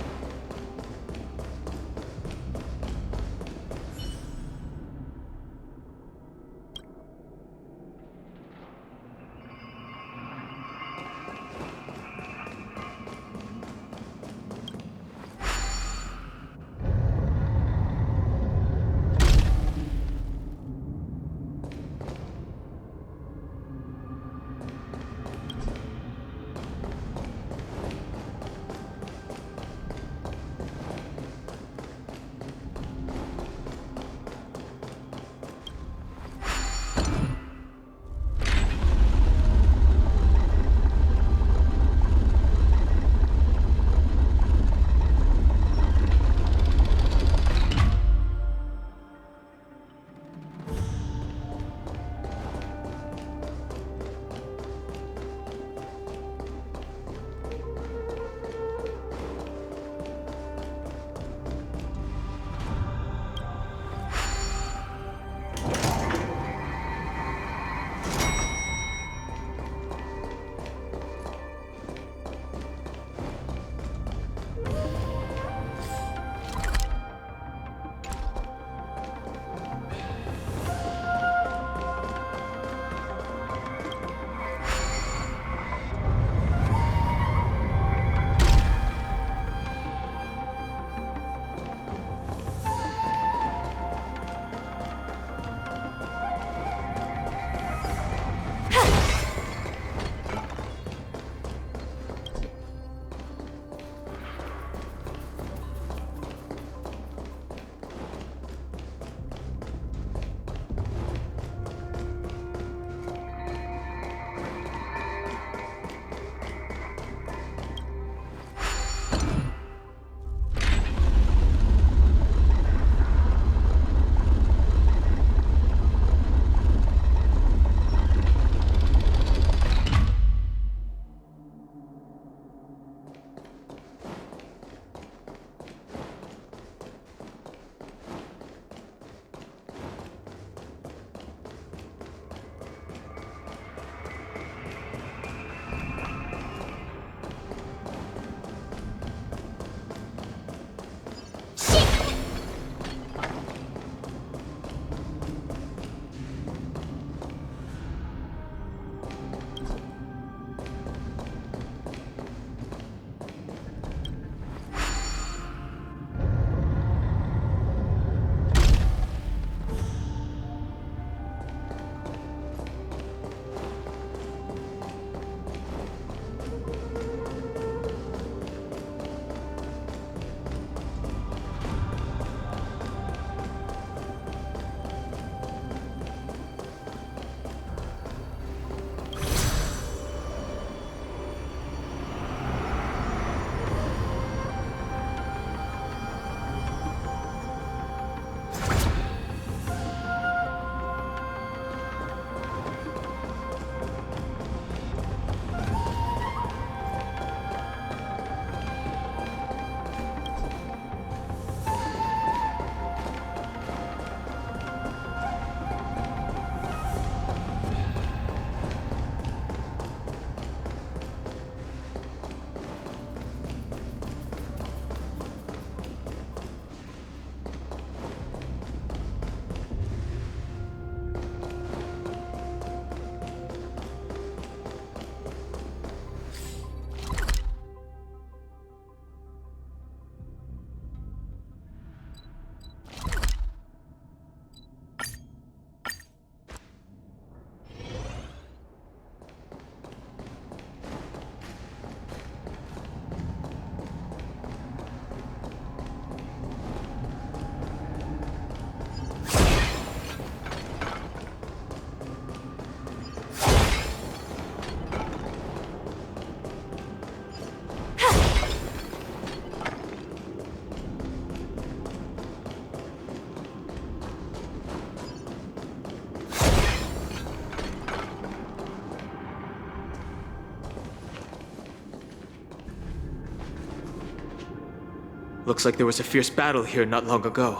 Looks like there was a fierce battle here not long ago.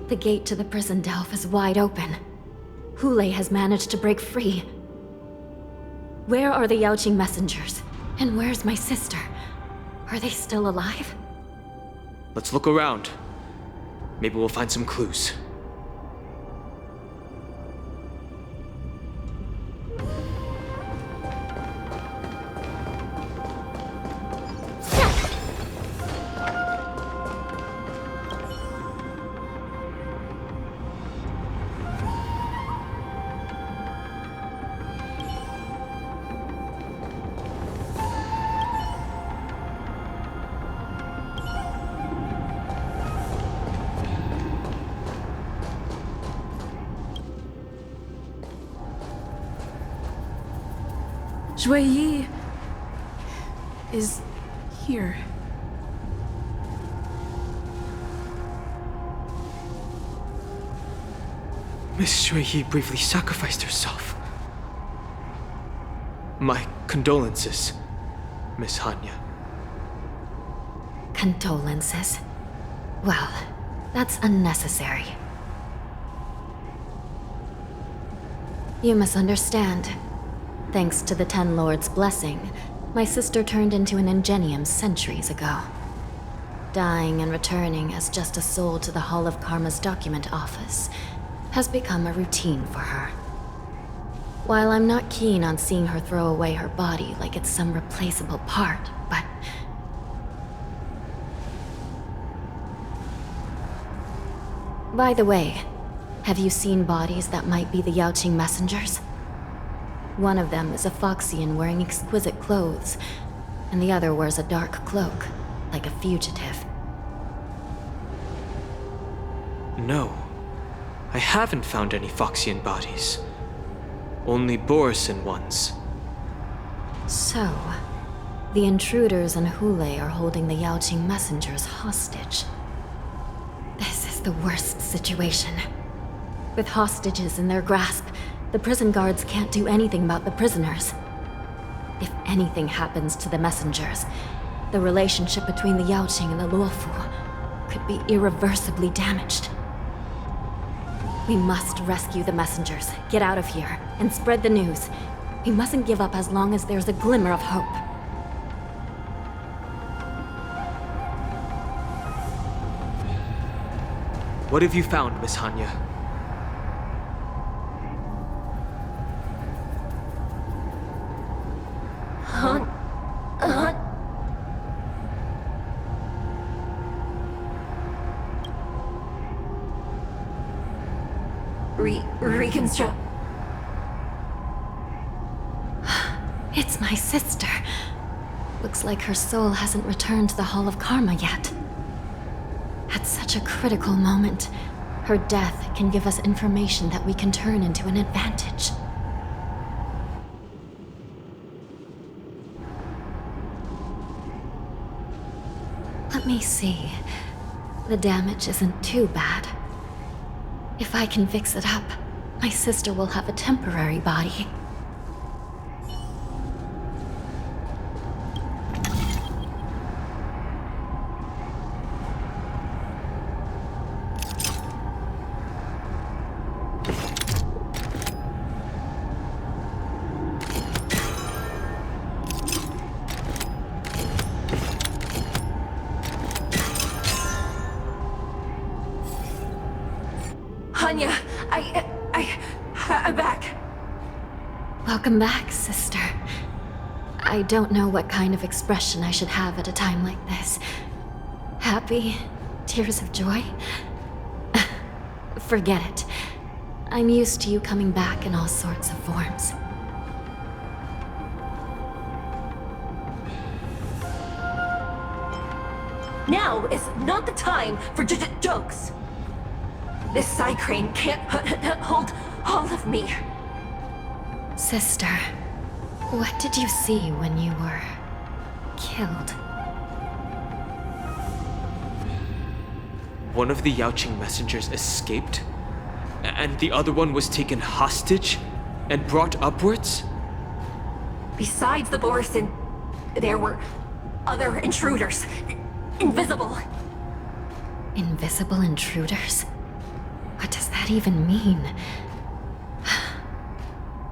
The gate to the prison delve is wide open. Hule has managed to break free. Where are the Yaoqing messengers? And where's my sister? Are they still alive? Let's look around. Maybe we'll find some clues. Zhuyi is here. Miss Shuiyi briefly sacrificed herself. My condolences, Miss Hanya. Condolences? Well, that's unnecessary. You misunderstand. Thanks to the Ten Lords' blessing, my sister turned into an Ingenium centuries ago. Dying and returning as just a soul to the Hall of Karma's document office has become a routine for her. While I'm not keen on seeing her throw away her body like it's some replaceable part, but... By the way, have you seen bodies that might be the Yaoqing messengers? One of them is a Foxian wearing exquisite clothes, and the other wears a dark cloak, like a fugitive. No. I haven't found any Foxian bodies. Only Borisin ones. So, the intruders and Hule are holding the Yaoqing messengers hostage. This is the worst situation. With hostages in their grasp, the prison guards can't do anything about the prisoners. If anything happens to the messengers, the relationship between the Yaoqing and the Luofu could be irreversibly damaged. We must rescue the messengers, get out of here, and spread the news. We mustn't give up as long as there's a glimmer of hope. What have you found, Miss Hanya? Reconstruct. It's my sister. Looks like her soul hasn't returned to the Hall of Karma yet. At such a critical moment, her death can give us information that we can turn into an advantage. Let me see. The damage isn't too bad. If I can fix it up, my sister will have a temporary body. Hanya, I'm back. Welcome back, sister. I don't know what kind of expression I should have at a time like this. Happy? Tears of joy? Forget it. I'm used to you coming back in all sorts of forms. Now is not the time for jokes. This Psy Crane can't hold all of me. Sister, what did you see when you were killed? One of the Yaoqing messengers escaped, and the other one was taken hostage and brought upwards? Besides the Borison, there were other intruders. Invisible. Invisible intruders? What does that even mean?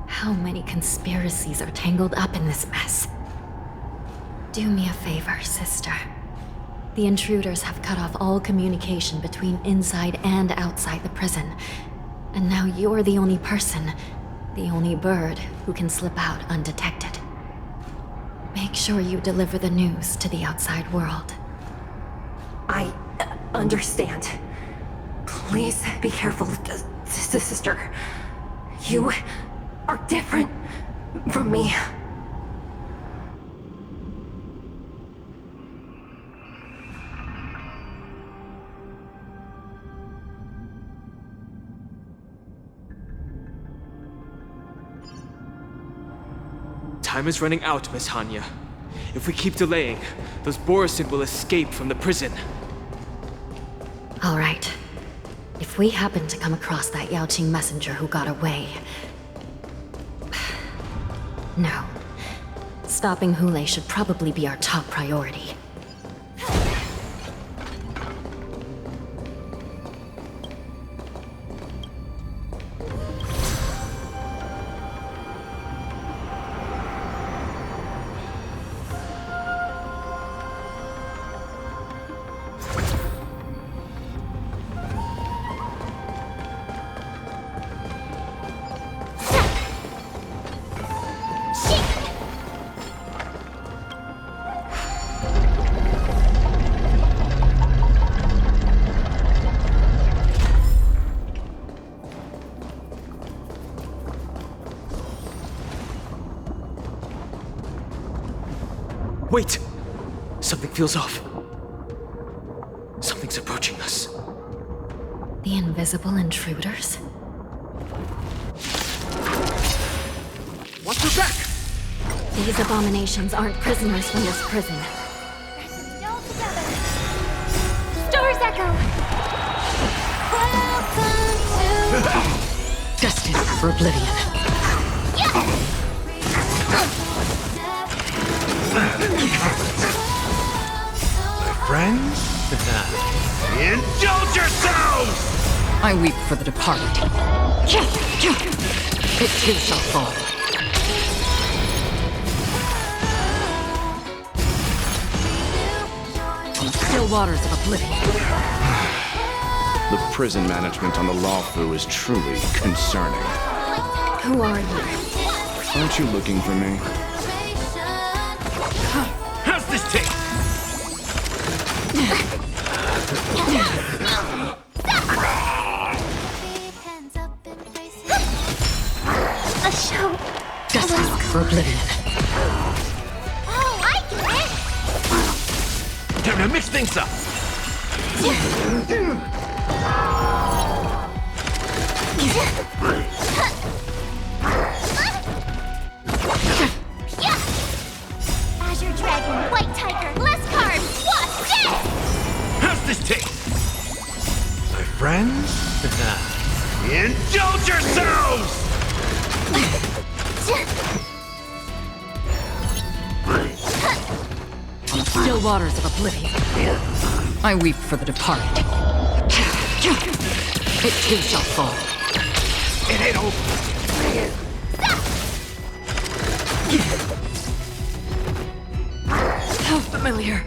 How many conspiracies are tangled up in this mess? Do me a favor, sister. The intruders have cut off all communication between inside and outside the prison. And now you're the only person, the only bird who can slip out undetected. Make sure you deliver the news to the outside world. I understand. Please be careful, sister. You are different from me. Time is running out, Miss Hanya. If we keep delaying, those Borison will escape from the prison. All right. If we happen to come across that Yaoqing messenger who got away... No. Stopping Hule should probably be our top priority. Wait! Something feels off. Something's approaching us. The invisible intruders? Watch your back! These abominations aren't prisoners from this prison. All together. Stars echo. Welcome to Destined for oblivion. My friends, indulge yourselves! I weep for the departed. It too shall fall. Still waters of oblivion. The prison management on the Lawfu is truly concerning. Who are you? Aren't you looking for me? How's this taste? a show. Destined for oblivion. Oh, I get it. Time to mix things up. Azure Dragon, White Tiger, less cards. What's this? How's this taste? My friends, indulge yourselves! Still waters of oblivion. I weep for the departed. It too shall fall. It ain't over. How familiar.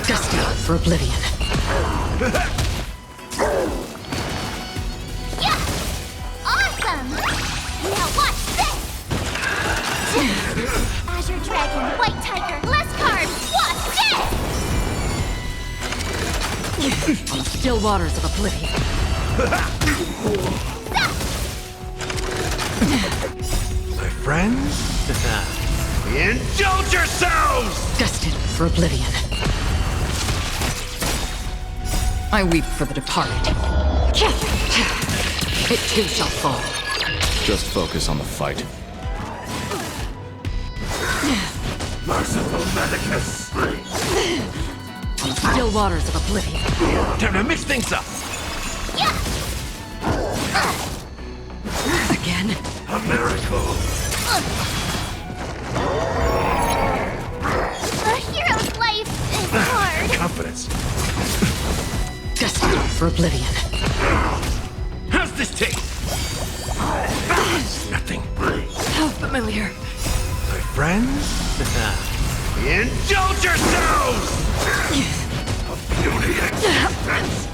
Destined for oblivion. Yeah! Awesome! Now watch this! Azure Dragon, White Tiger, less cards. What's this? Still waters of oblivion. My friends, indulge yourselves! Destined for oblivion. I weep for the departed. It too shall fall. Just focus on the fight. Merciful Medicus! Still waters of oblivion. Time to mix things up. Again? A miracle! A hero's life is hard. Confidence. Destined for oblivion. How's this taste? Nothing. How familiar. My friends? Indulge yourselves! A beauty existence!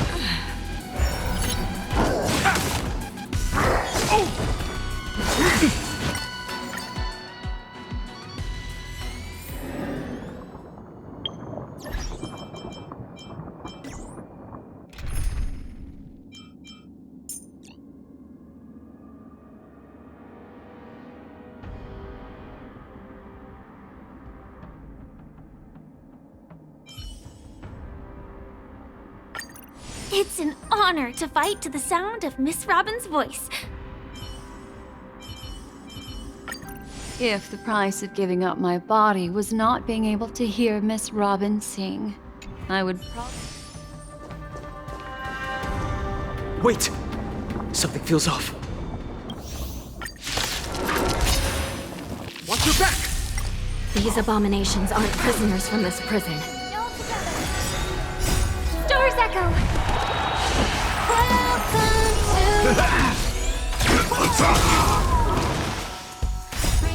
It's an honor to fight to the sound of Miss Robin's voice. If the price of giving up my body was not being able to hear Miss Robin sing, I would probably... Wait! Something feels off. Watch your back! These abominations aren't prisoners from this prison. Stars echo!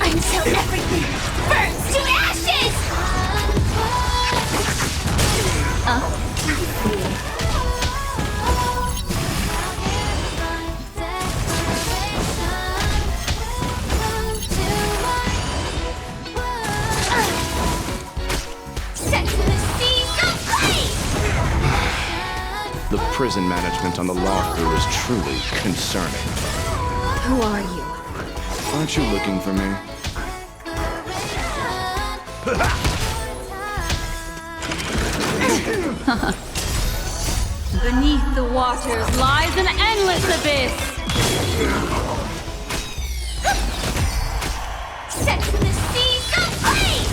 Until everything burns to ashes! Set to the seas of flame! The prison management on the law crew is truly concerning. Who are you? Aren't you looking for me? Beneath the waters lies an endless abyss! Set to the seas of flame!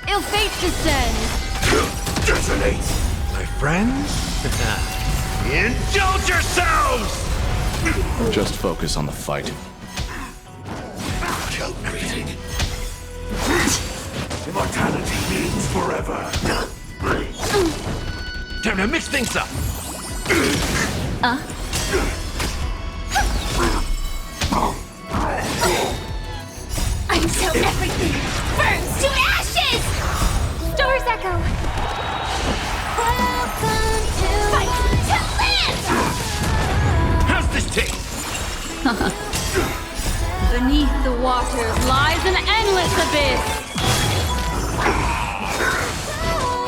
Ill fate descends! Detonate! My friends? Indulge yourselves! Just focus on the fight. Calculating. Immortality means forever. Time to mix things up. Until everything burns to ashes! Stars echo! Fight to land! How's this taste? Beneath the waters lies an endless abyss!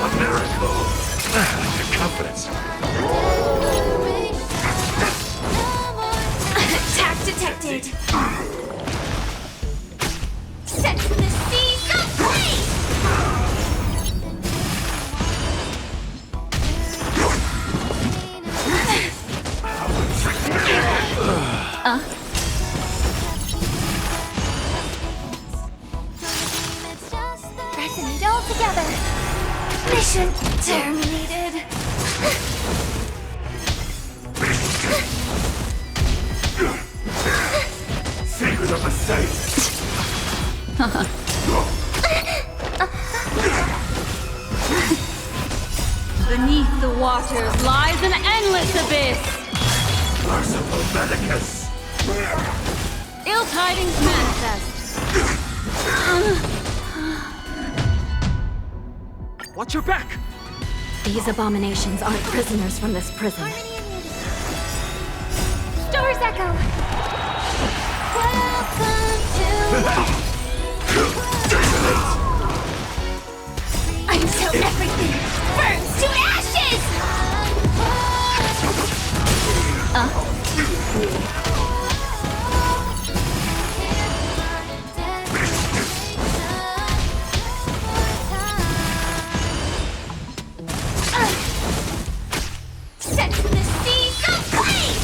A miracle. Your confidence. Attack detected! Set to the seas of flame! Resonate all together! Mission terminated! Secret of the safe. Beneath the waters lies an endless abyss! Merciful Medicus. Ill tidings manifest! Watch your back! These abominations aren't prisoners from this prison. Stars echo! Until everything burns to ashes! Set to the seas of flame!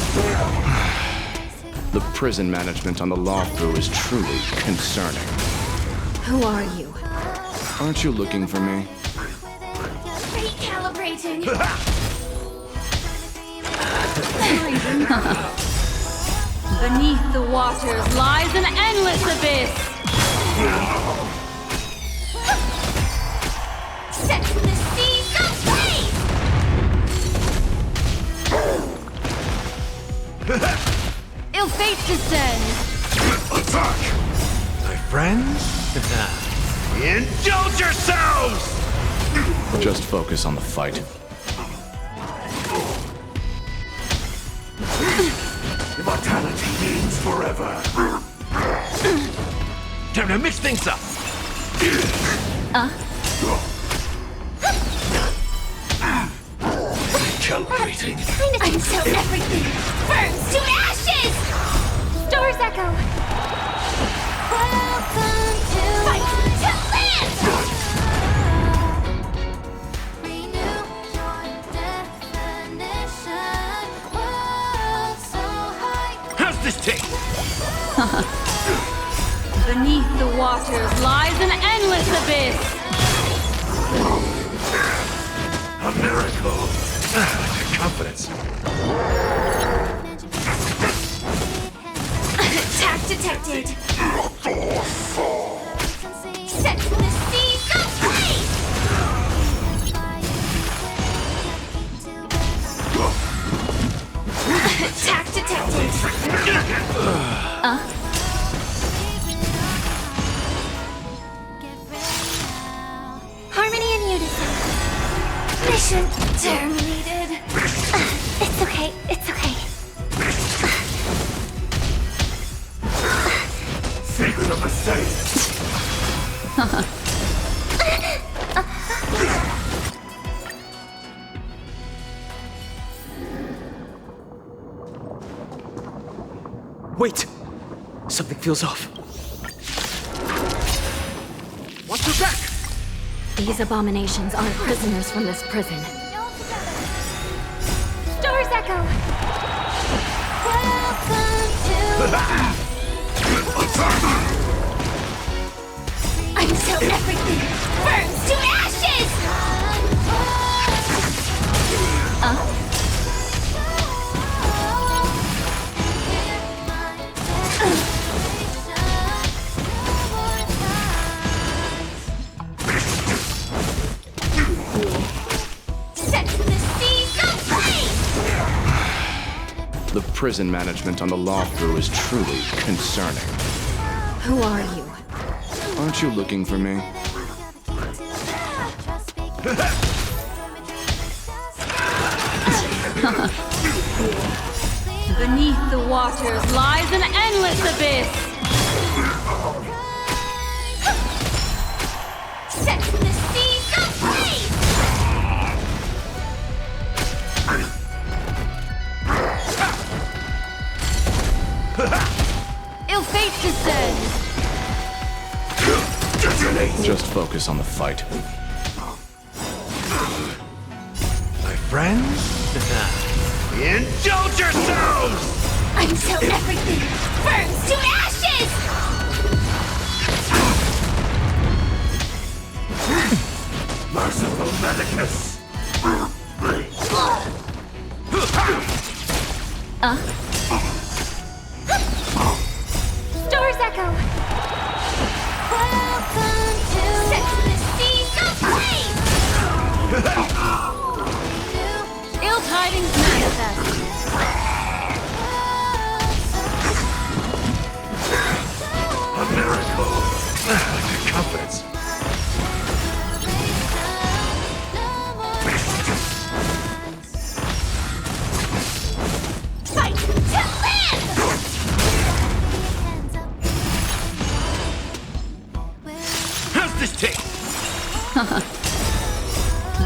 The prison management on the law crew is truly concerning. Who are you? Aren't you looking for me? Recalibrating! Beneath the waters lies an endless abyss. Set the seas ablaze! Ill fate descend. Attack! My friends? Indulge yourselves! Just focus on the fight. Immortality means forever. Time to mix things up. Calibrating. Until everything burns to ashes! Stars echo! Welcome to fight to live! Renew your definition. World so high. How's this taste? Beneath the waters lies an endless abyss. A miracle. Confidence. Attack detected! Set the seas ablaze! Attack detected! Harmony and unison. Mission terminated. It's okay, it's okay. Secret of the saint. Wait! Something feels off. Watch your back! These abominations aren't prisoners from this prison. Stars echo! Welcome to until everything burns to ashes! Set the seas ablaze! The prison management on the law through is truly concerning. Who are you? Aren't you looking for me? Beneath the waters lies an endless abyss. Set the seas ablaze! Ill fate descends. Just focus on the fight. My friends? Indulge yourselves! Until everything burns to ashes! Merciful Medicus! Stars echo! Welcome to set the seas ablaze! Ill tidings manifest. A miracle! Confidence. Fight to live! How's this taste?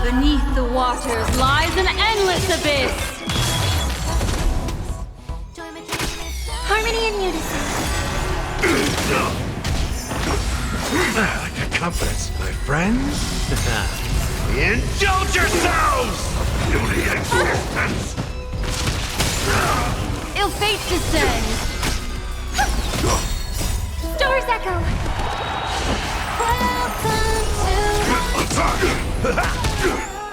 Beneath the waters lies an endless abyss. Harmony and unison. Confidence, my friends. Indulge yourselves! Beauty existence! Ill fate descends. Stars echo! Welcome to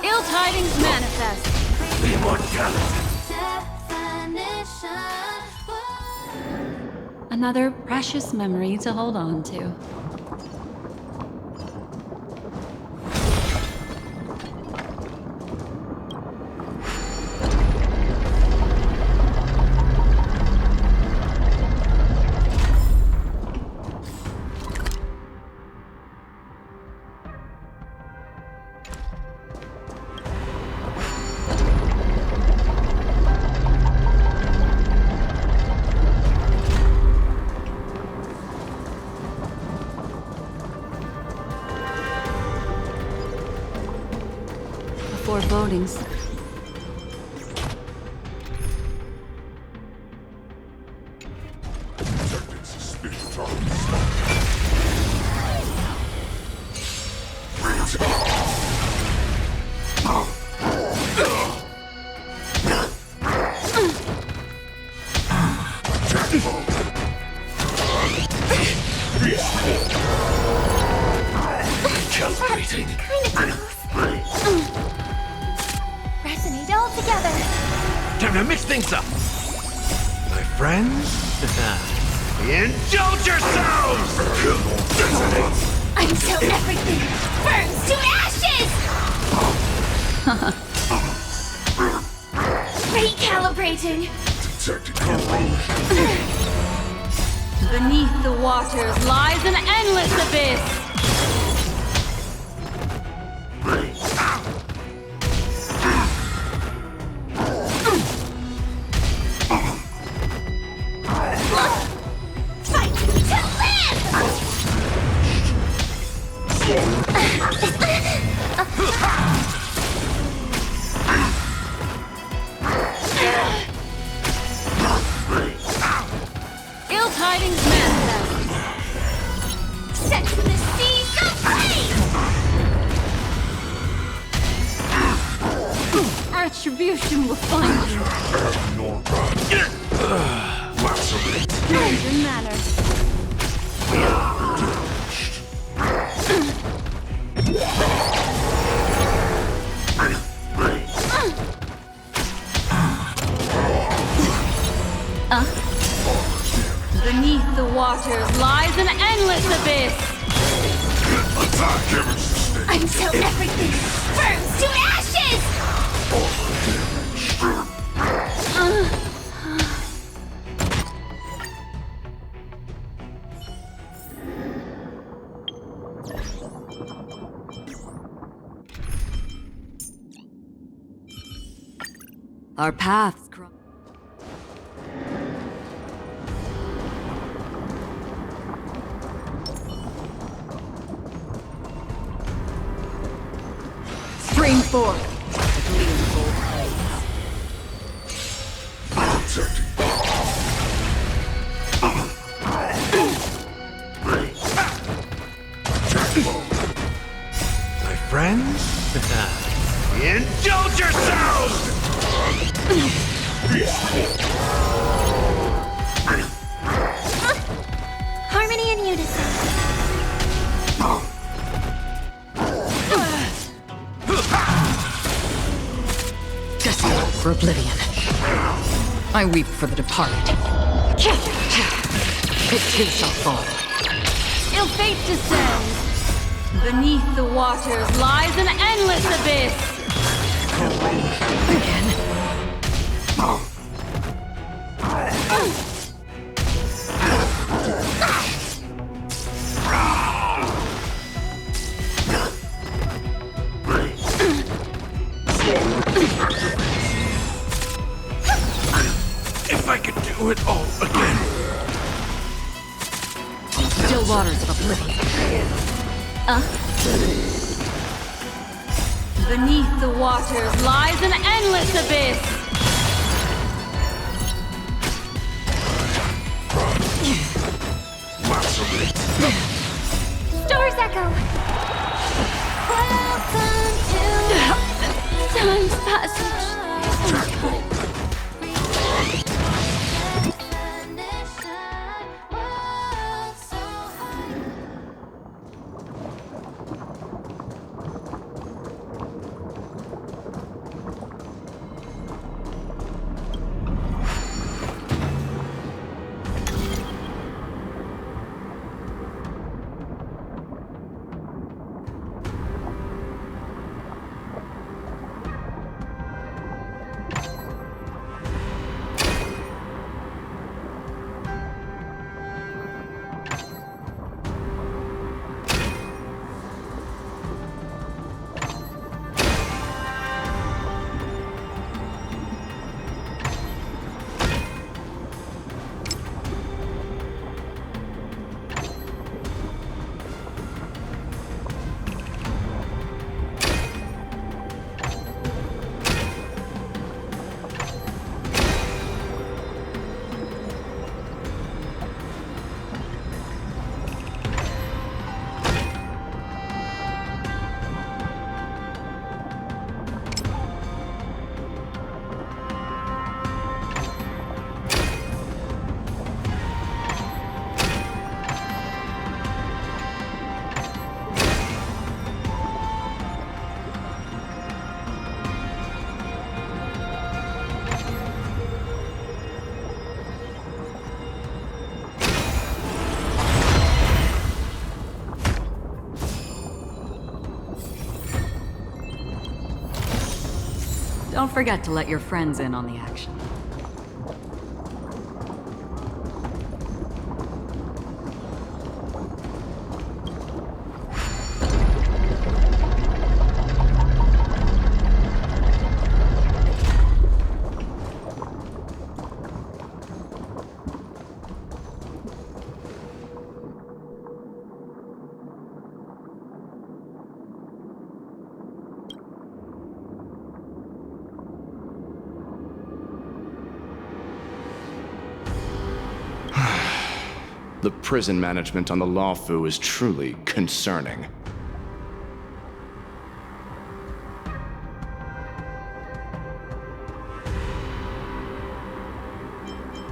Ill tidings manifest. Immortality. Another precious memory to hold on to. Forebodings. Calibrating. Kind of close. Resonate all together. Time to mix things up. My friends, indulge yourselves! Until everything burns to ashes! Recalibrating. Beneath the waters lies an endless abyss. Ill tidings manifest. Set to the seas of flame! Retribution will find you. Mind your manners. Beneath the waters lies an endless abyss. Until everything burns to ashes! Our paths cross. Spring forth. Gleam both My friends, indulge yourselves! Harmony and unison. Destined for oblivion. I weep for the departed. It too shall fall. Ill fate descends. Beneath the waters lies an endless abyss. Again. If I could do it all again. Still waters of oblivion. Beneath the waters lies an endless abyss. Stars echo. Welcome to time's passage. Don't forget to let your friends in on the action. The prison management on the Lawfu is truly concerning.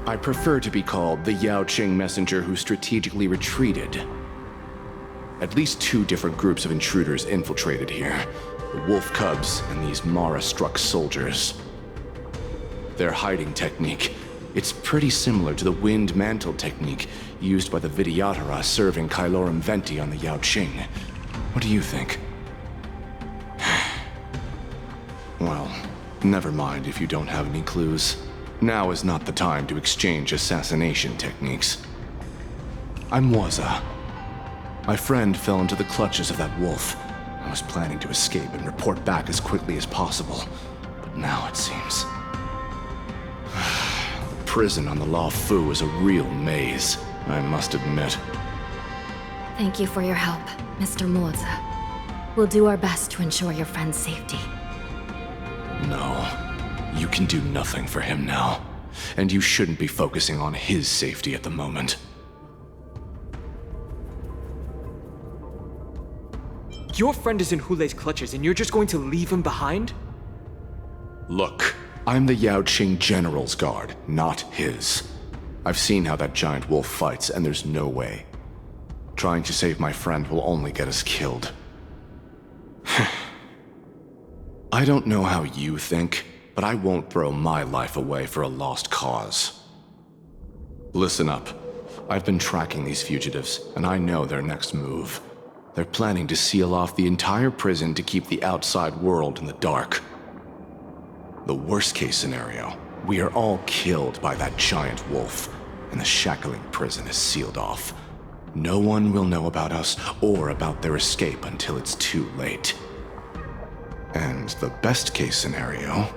I prefer to be called the Yaoqing messenger who strategically retreated. At least 2 different groups of intruders infiltrated here. The Wolf Cubs and these Mara-struck soldiers. Their hiding technique, it's pretty similar to the Wind Mantle technique used by the Vidyadhara serving Kailorum Venti on the Yaoqing. What do you think? Well, never mind if you don't have any clues. Now is not the time to exchange assassination techniques. I'm Waza. My friend fell into the clutches of that wolf. I was planning to escape and report back as quickly as possible, but now it seems... The prison on the Lawfu is a real maze, I must admit. Thank you for your help, Mr. Moza. We'll do our best to ensure your friend's safety. No, you can do nothing for him now, and you shouldn't be focusing on his safety at the moment. Your friend is in Hulei's clutches and you're just going to leave him behind? Look, I'm the Yaoqing General's guard, not his. I've seen how that giant wolf fights, and there's no way. Trying to save my friend will only get us killed. I don't know how you think, but I won't throw my life away for a lost cause. Listen up. I've been tracking these fugitives, and I know their next move. They're planning to seal off the entire prison to keep the outside world in the dark. The worst-case scenario, we are all killed by that giant wolf, and the shackling prison is sealed off. No one will know about us or about their escape until it's too late. And the best-case scenario...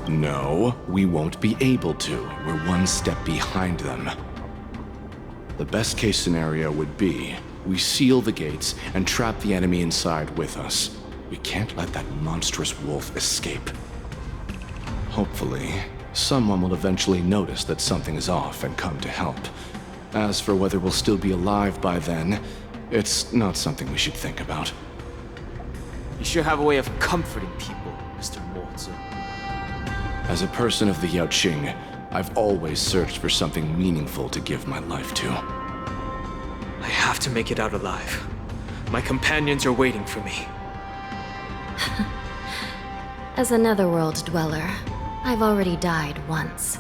No, we won't be able to. We're one step behind them. The best-case scenario would be, we seal the gates and trap the enemy inside with us. We can't let that monstrous wolf escape. Hopefully, someone will eventually notice that something is off and come to help. As for whether we'll still be alive by then, it's not something we should think about. You sure have a way of comforting people, Mr. Mortse. As a person of the Yaoqing, I've always searched for something meaningful to give my life to. I have to make it out alive. My companions are waiting for me. As a netherworld dweller, I've already died once.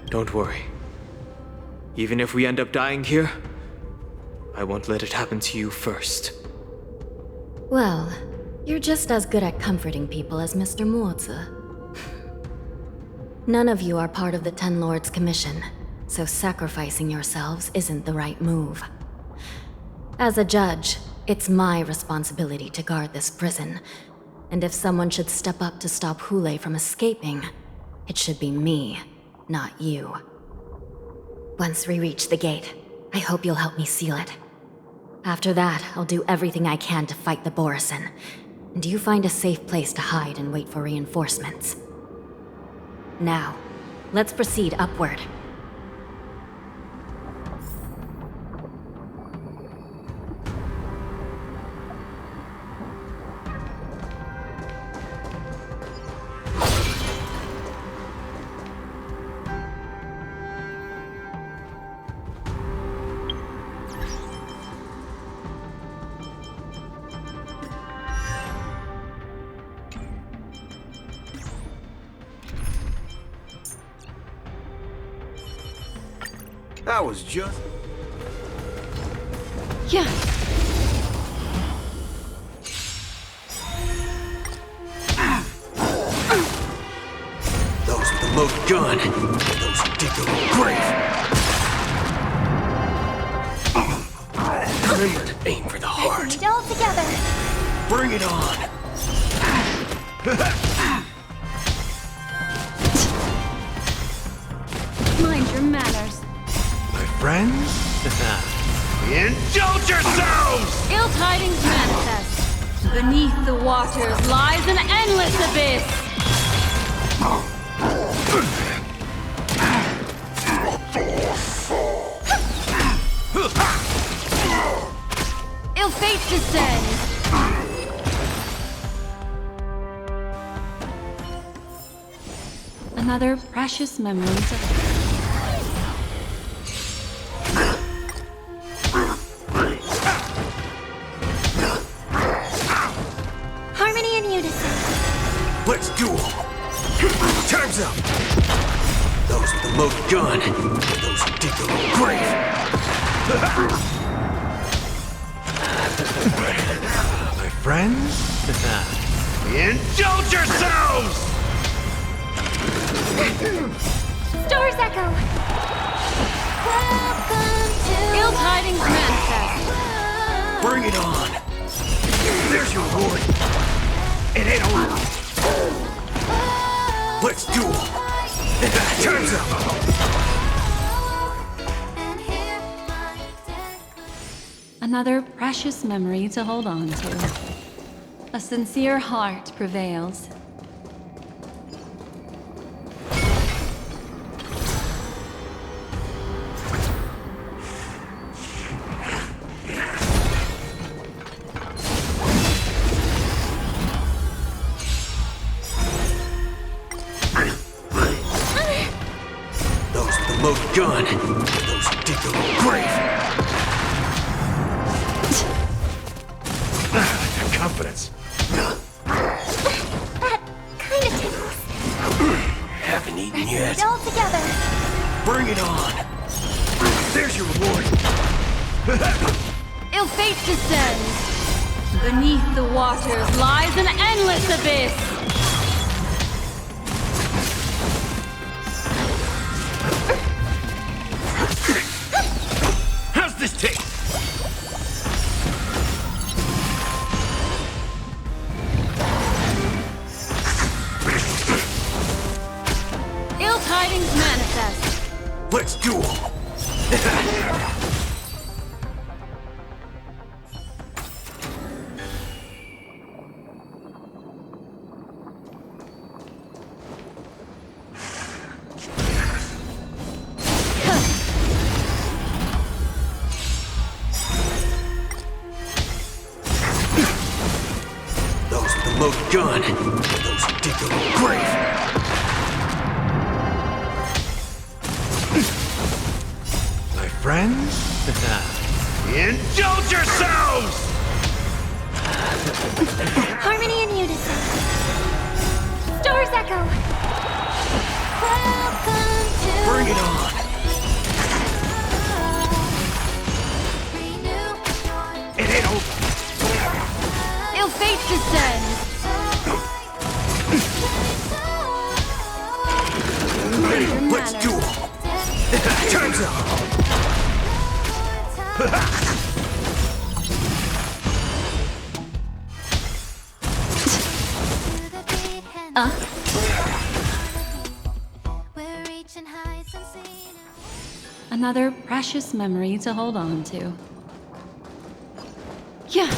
Don't worry. Even if we end up dying here, I won't let it happen to you first. Well, you're just as good at comforting people as Mr. Moza. None of you are part of the Ten Lords' commission, so sacrificing yourselves isn't the right move. As a judge, it's my responsibility to guard this prison, and if someone should step up to stop Hulei from escaping, it should be me, not you. Once we reach the gate, I hope you'll help me seal it. After that, I'll do everything I can to fight the Borisin, and you find a safe place to hide and wait for reinforcements. Now, let's proceed upward. That was just... Yeah. Those with the loaded gun. Those who dig their own grave. Remember to aim for the heart. Need all together. Bring it on. Mind your manners. My friends? Indulge yourselves! Ill tidings manifest. Beneath the waters lies an endless abyss. Ill fate descends. Another precious memory to... Harmony and unison. Let's duel! Time's up! Those with the loaded gun. Those who dig their own grave. My friends? Indulge yourselves! Stars echo. Welcome to Ill tidings manifest. Bring it on! There's your reward! It ain't over! Let's duel! Time's up! Another precious memory to hold on to. A sincere heart prevails. Those with the loaded gun. Those who dig their own grave. Confidence. That kind of tickles. Haven't eaten yet. Need all together. Bring it on! There's your reward! Ill fate descends. Beneath the waters lies an endless abyss. How's this taste? Ill tidings manifest. Let's duel! Those with the loaded gun. Those who dig their own grave. My friends? Indulge yourselves! Harmony and unison. Stars echo. Welcome to Bring it on! It ain't over! Ill fate descends. Let's duel! Time's up! Another precious memory to hold on to. Yeah.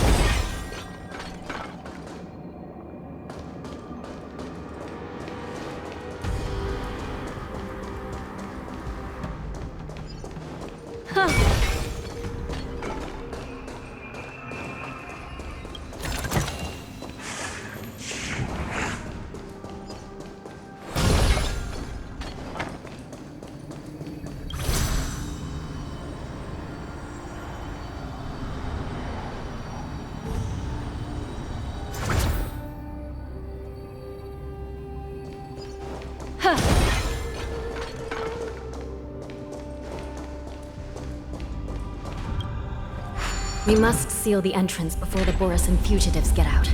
We must seal the entrance before the Borisin fugitives get out.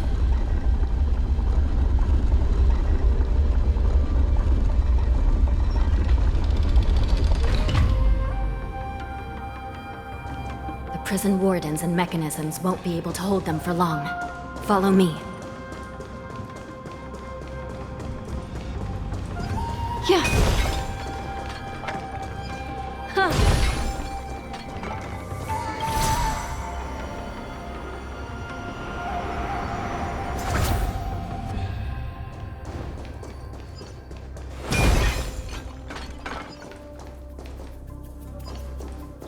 The prison wardens and mechanisms won't be able to hold them for long. Follow me. Yeah. Huh.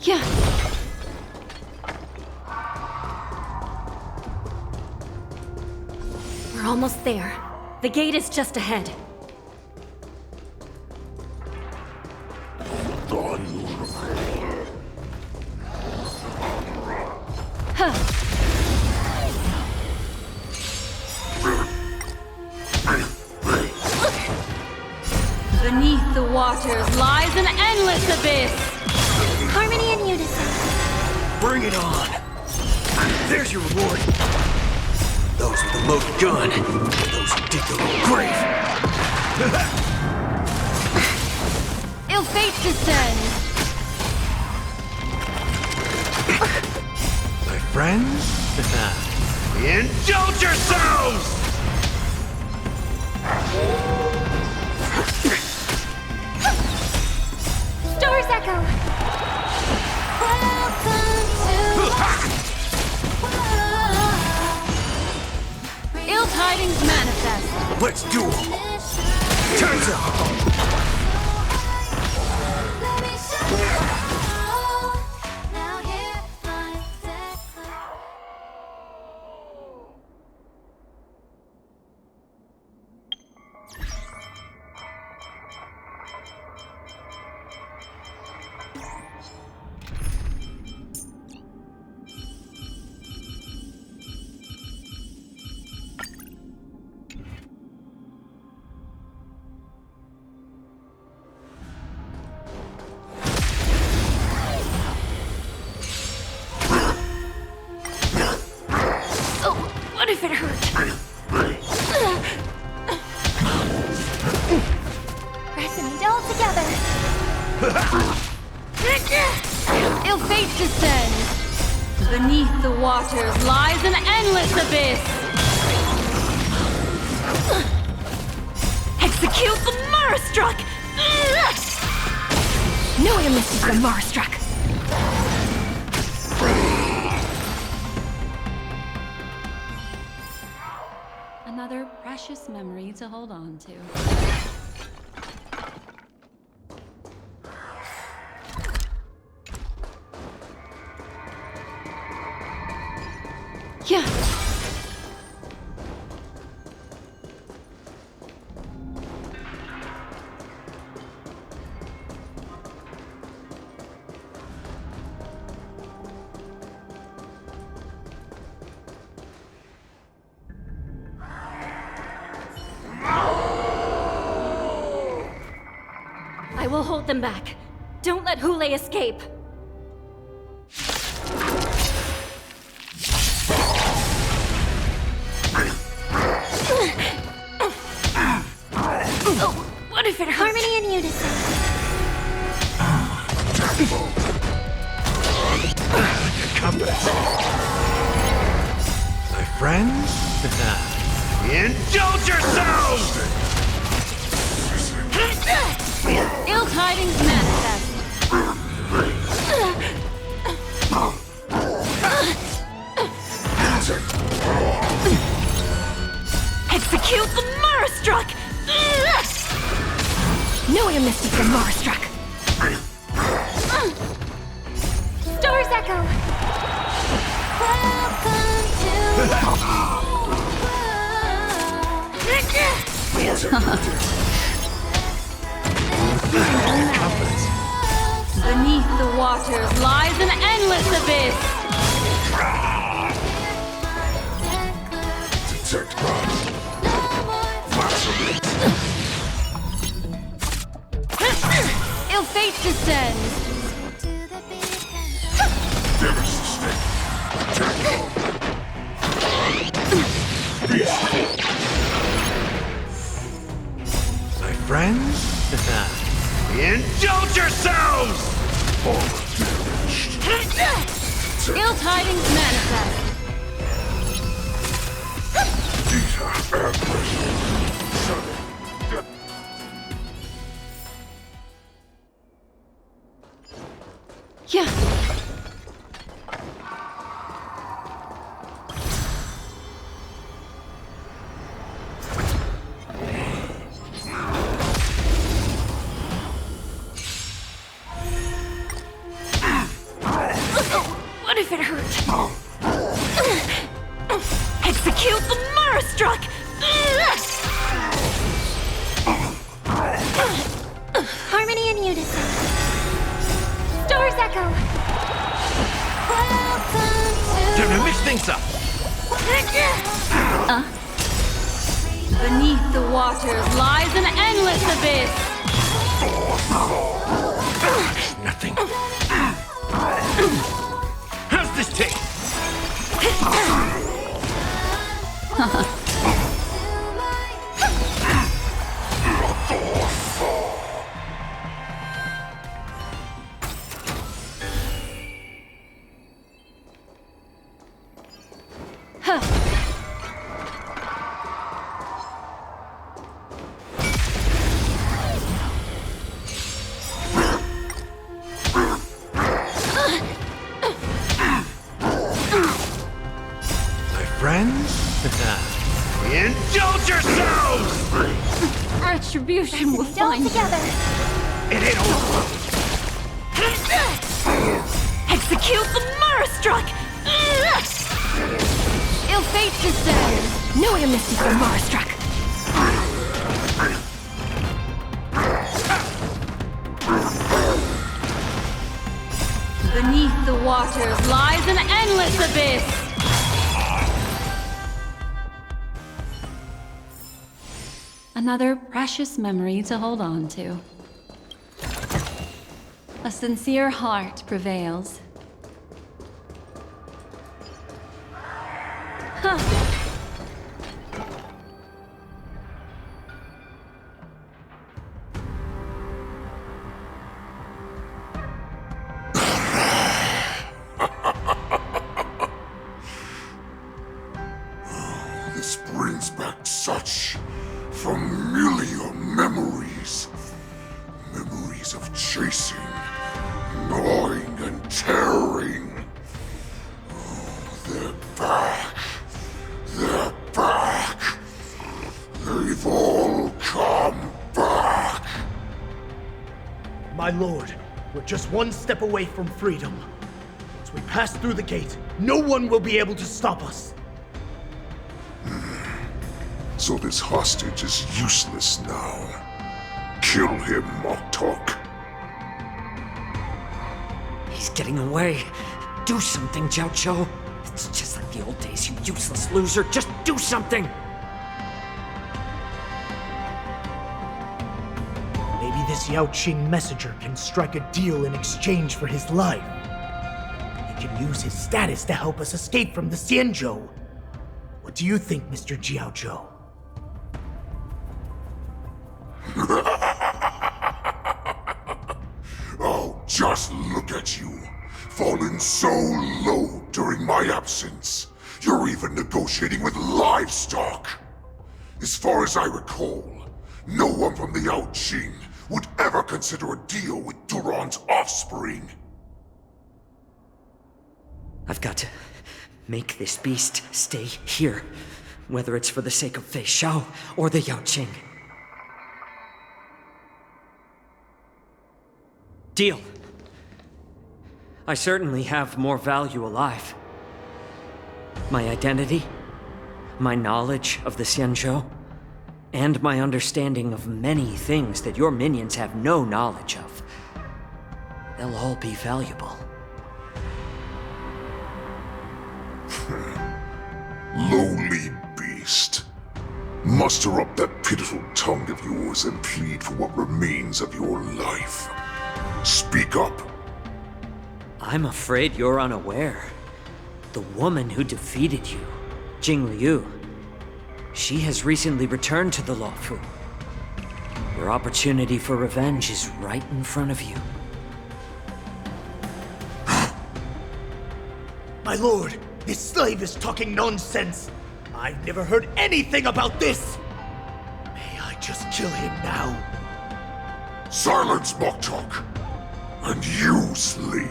Yeah. We're almost there. The gate is just ahead. Huh. Beneath the waters lies an endless abyss. Harmony and unison. Bring it on. There's your reward. Those with the loaded gun. Those who dig their own grave. Ill fate descends. My friends, indulge yourselves! Stars echo. Ill tidings manifest. Let's do it! Turns up! What if it hurt? Resonate all together. Ill fate descends. Beneath the waters lies an endless abyss. Execute the Marastruck! No amnesty for Marastruck. Another precious memory to hold on to. Yeah. I will hold them back. Don't let Hule escape. Oh, what if it hurt? Harmony and unison. Confidence. My friends, indulge yourselves! Ill tidings manifest. Execute the Marastruck! No amnesty for Marastruck. Stars echo. Confidence. Beneath the waters lies an endless abyss. Detect Ill fate descends. damage sustained. Ill tidings manifest. Yeah. What if it hurt? Execute the Marastruck! Harmony and unison. Stars echo. Don't mix things up. Beneath the waters lies an endless abyss. Nothing. How's this taste? Indulge yourselves! Retribution will find together. It ain't over. Execute the Marastruck! ill fate descends. No amnesty for Marastruck. Beneath the waters lies an endless abyss. Another precious memory to hold on to. A sincere heart prevails. Huh. This brings back such familiar memories. Memories of chasing, gnawing, and tearing. Oh, they're back. They're back. They've all come back. My lord, we're just one step away from freedom. Once we pass through the gate, no one will be able to stop us. So this hostage is useless now. Kill him, Moktok. He's getting away. Do something, Jiaoqiu. It's just like the old days, you useless loser. Just do something! Maybe this Yao Qing messenger can strike a deal in exchange for his life. He can use his status to help us escape from the Xianzhou. What do you think, Mr. Jiaozhou? Oh, just look at you. Fallen so low during my absence. You're even negotiating with livestock. As far as I recall, no one from the Yao Qing would ever consider a deal with Duran's offspring. I've got to make this beast stay here, whether it's for the sake of Fei Shao or the Yao Qing. Deal. I certainly have more value alive. My identity, my knowledge of the Xianzhou, and my understanding of many things that your minions have no knowledge of. They'll all be valuable. Lowly beast. Muster up that pitiful tongue of yours and plead for what remains of your life. Speak up. I'm afraid you're unaware. The woman who defeated you, Jing Liu, she has recently returned to the Luofu. Your opportunity for revenge is right in front of you. My lord, this slave is talking nonsense. I've never heard anything about this. May I just kill him now? Silence, Moktok. And you, slave.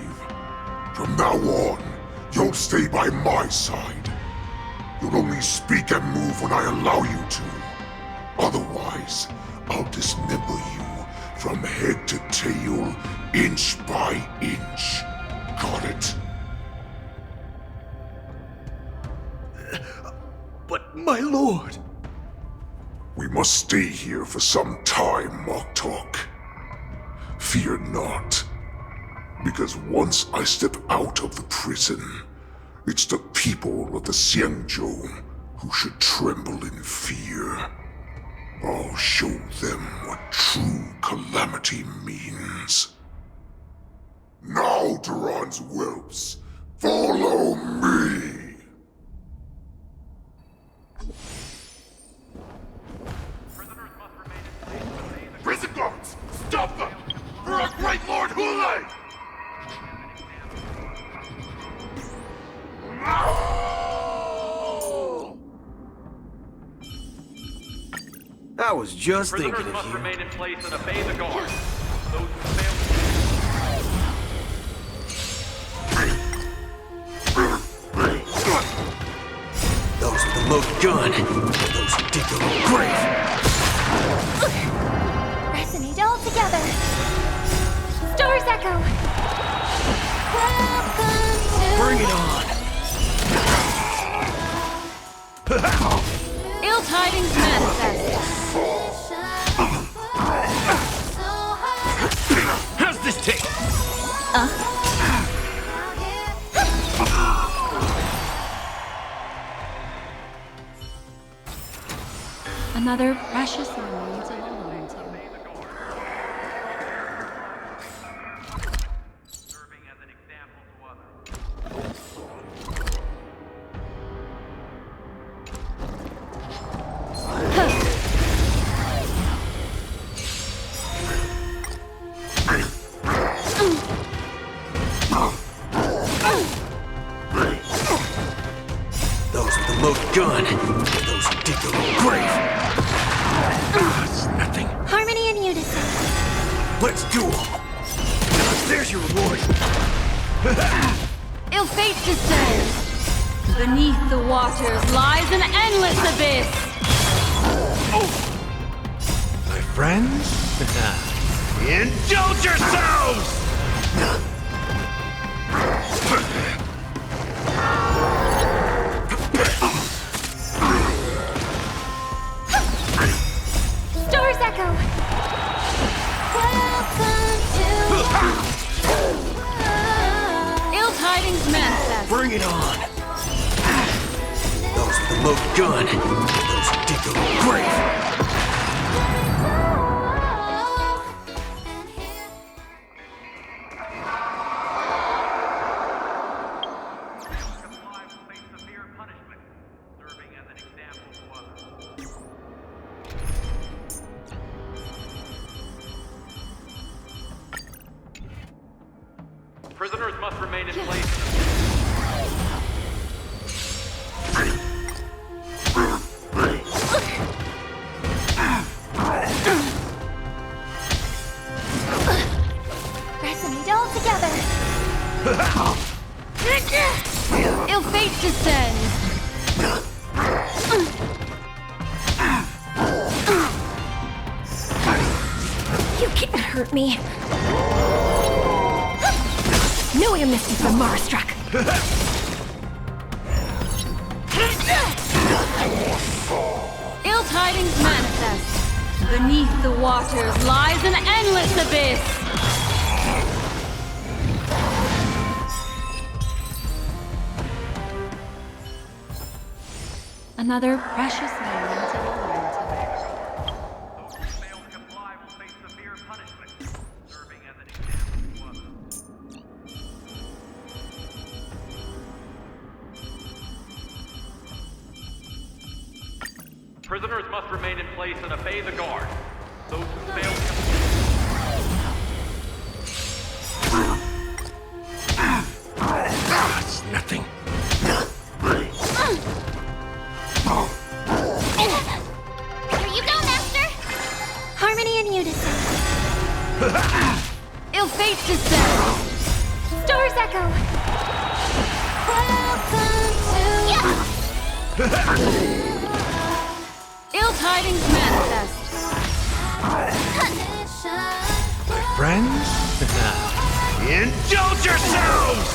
From now on, you'll stay by my side. You'll only speak and move when I allow you to. Otherwise, I'll dismember you from head to tail, inch by inch. Got it? But my lord... We must stay here for some time, Moktok. Fear not. Because once I step out of the prison, it's the people of the Xianzhou who should tremble in fear. I'll show them what true calamity means. Now, Duran's whelps, follow me! Prison guards, stop them! For our great Lord Hule! I was just thinking Prisoners of must you. remain in place and obey the guard. Those who fail Those with the loaded gun. Those who dig their own grave. Resonate all together. Stars echo. Welcome to... Bring it on. Ill tidings manifest. How's this take? Another precious memory to hold on to. serving as an example to others. Those with the loaded gun. Those who dig their own grave. It's nothing. Harmony and unison. Let's do 'em. There's your reward. Ill fate descends. Beneath the waters lies an endless abyss. My friends, indulge yourselves! Stars echo. Welcome to... Ill tidings manifest. Bring it on. Those with the loaded gun. Those who dig their own grave. Comply will face severe punishment, serving as an example to others. Prisoners must remain in place. Resonate all together. Ill fate descends. You can't hurt me. No amnesty for Marstruck. Ill tidings manifest. Beneath the waters lies an endless abyss. Another precious moment to hold on to. Those who fail to comply will face severe punishment, serving as an example to others. Prisoners must remain in place and obey the guard. Those who fail to It's nothing. Ill tidings manifest. My friends, indulge yourselves!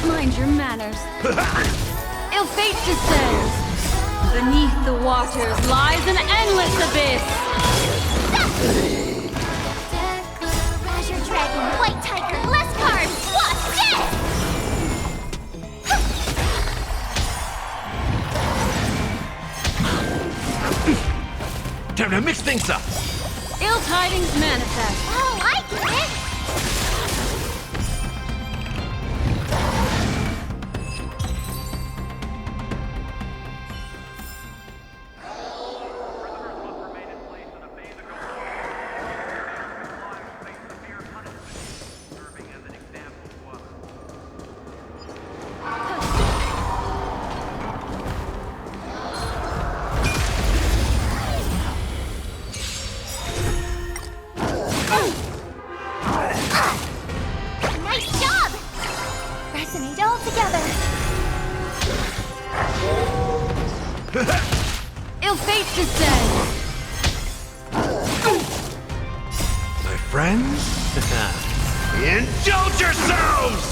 Mind your manners. Ill fate descends. Beneath the waters lies an endless abyss. Azure Dragon, White Tiger, less cards! What? Yes! Time to mix things up! Ill tidings manifest. Oh, I get it! Nice job! Resonate all together! Ill fate descends. My friends, indulge yourselves!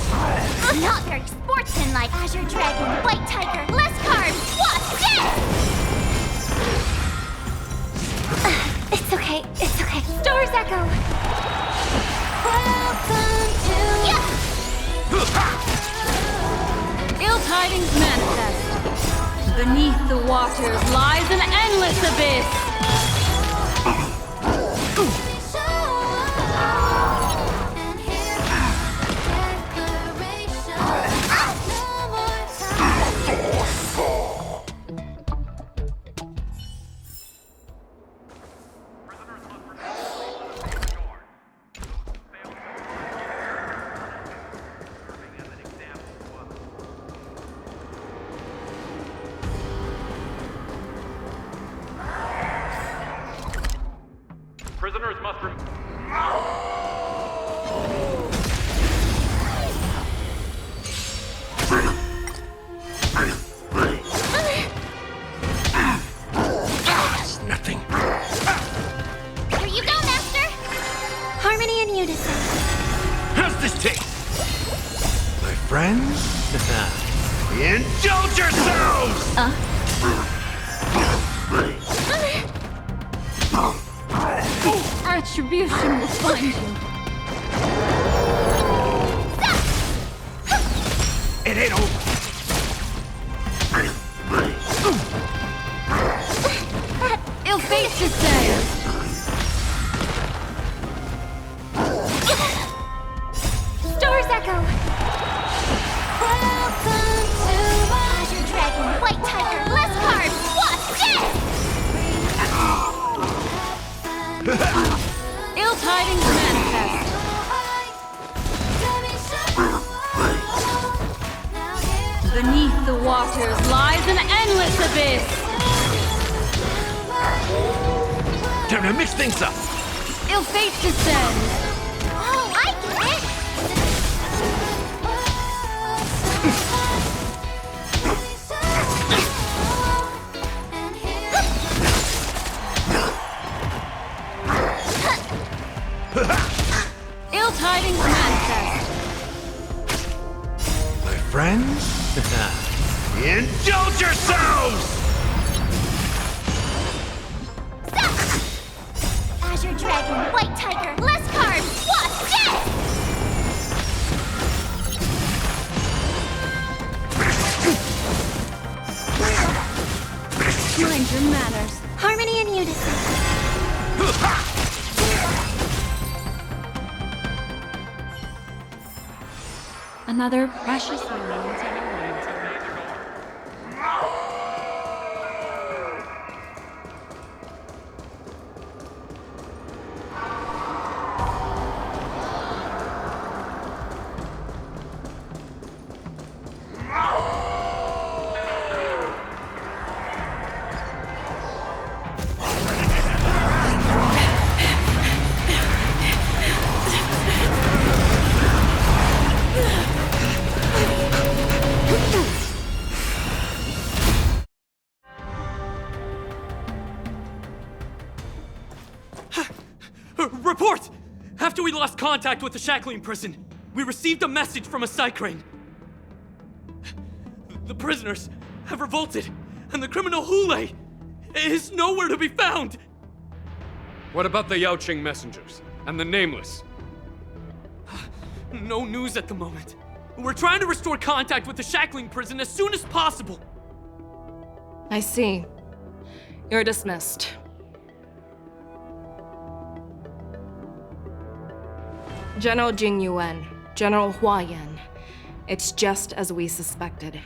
Not very sportsmanlike, Azure Dragon, White Tiger, less cards! What? Yes! It's okay, it's okay. Stars Echo! Welcome to... Yeah! Ill tidings manifest. Beneath the waters lies an endless abyss. Prisoners must Nothing. Here you go, Master! Harmony and unison. How's this taste? My friends, indulge yourselves! Retribution will find you. It ain't over. Ill fate descends. Stars Echo! Welcome to Azure Dragon, White Tiger, less cards! What? Yes! Ill tidings manifest. Beneath the waters lies an endless abyss. Time to mix things up! Ill fate descends. Oh, I get it! Ill tidings manifest. My friends, indulge yourselves! Azure Dragon, White Tiger, less cards! What? Yes! Mind your manners. Harmony and unison. Another precious moment. report! After we lost contact with the shackling prison, we received a message from a Psycrane. The prisoners have revolted, and the criminal Hule is nowhere to be found! What about the Yaoqing messengers and the Nameless? No news at the moment. We're trying to restore contact with the shackling prison as soon as possible. I see. You're dismissed. General Jing Yuan, General Hua Yan. It's just as we suspected.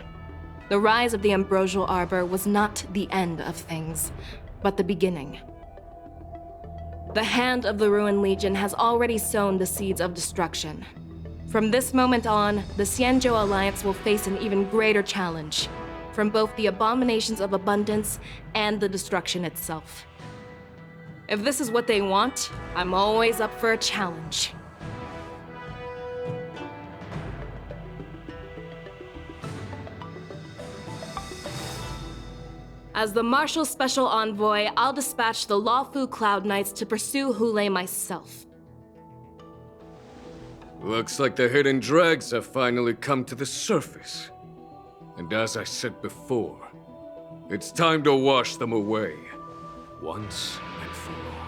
The rise of the Ambrosial Arbor was not the end of things, but the beginning. The hand of the Ruined Legion has already sown the seeds of destruction. From this moment on, the Xianzhou Alliance will face an even greater challenge, from both the abominations of abundance and the destruction itself. If this is what they want, I'm always up for a challenge. As the Marshal's special envoy, I'll dispatch the Lawfu Cloud Knights to pursue Hule myself. Looks like the hidden dregs have finally come to the surface. And as I said before, it's time to wash them away, once and for all.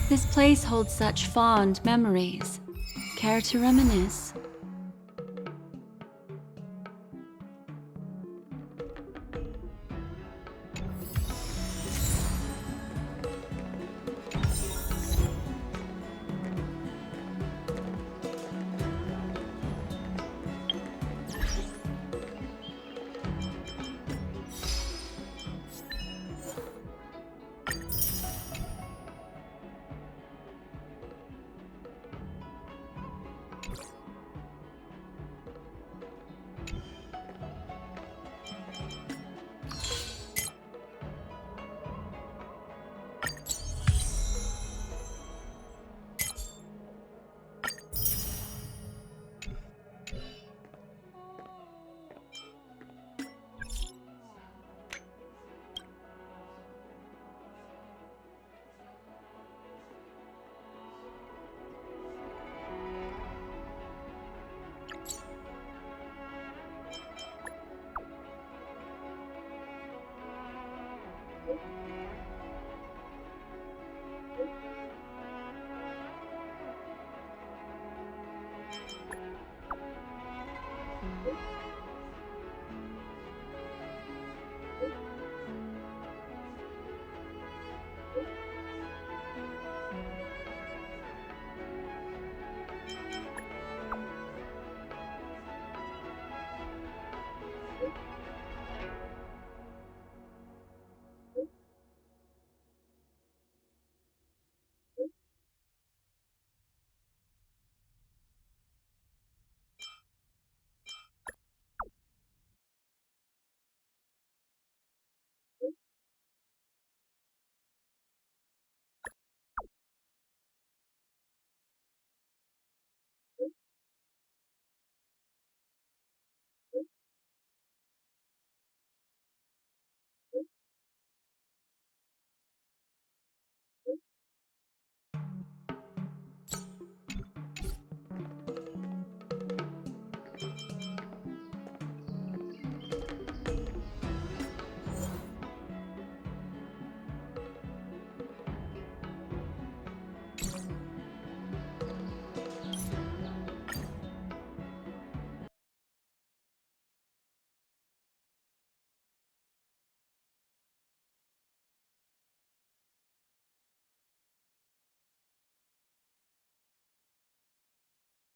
This place holds such fond memories. Care to reminisce?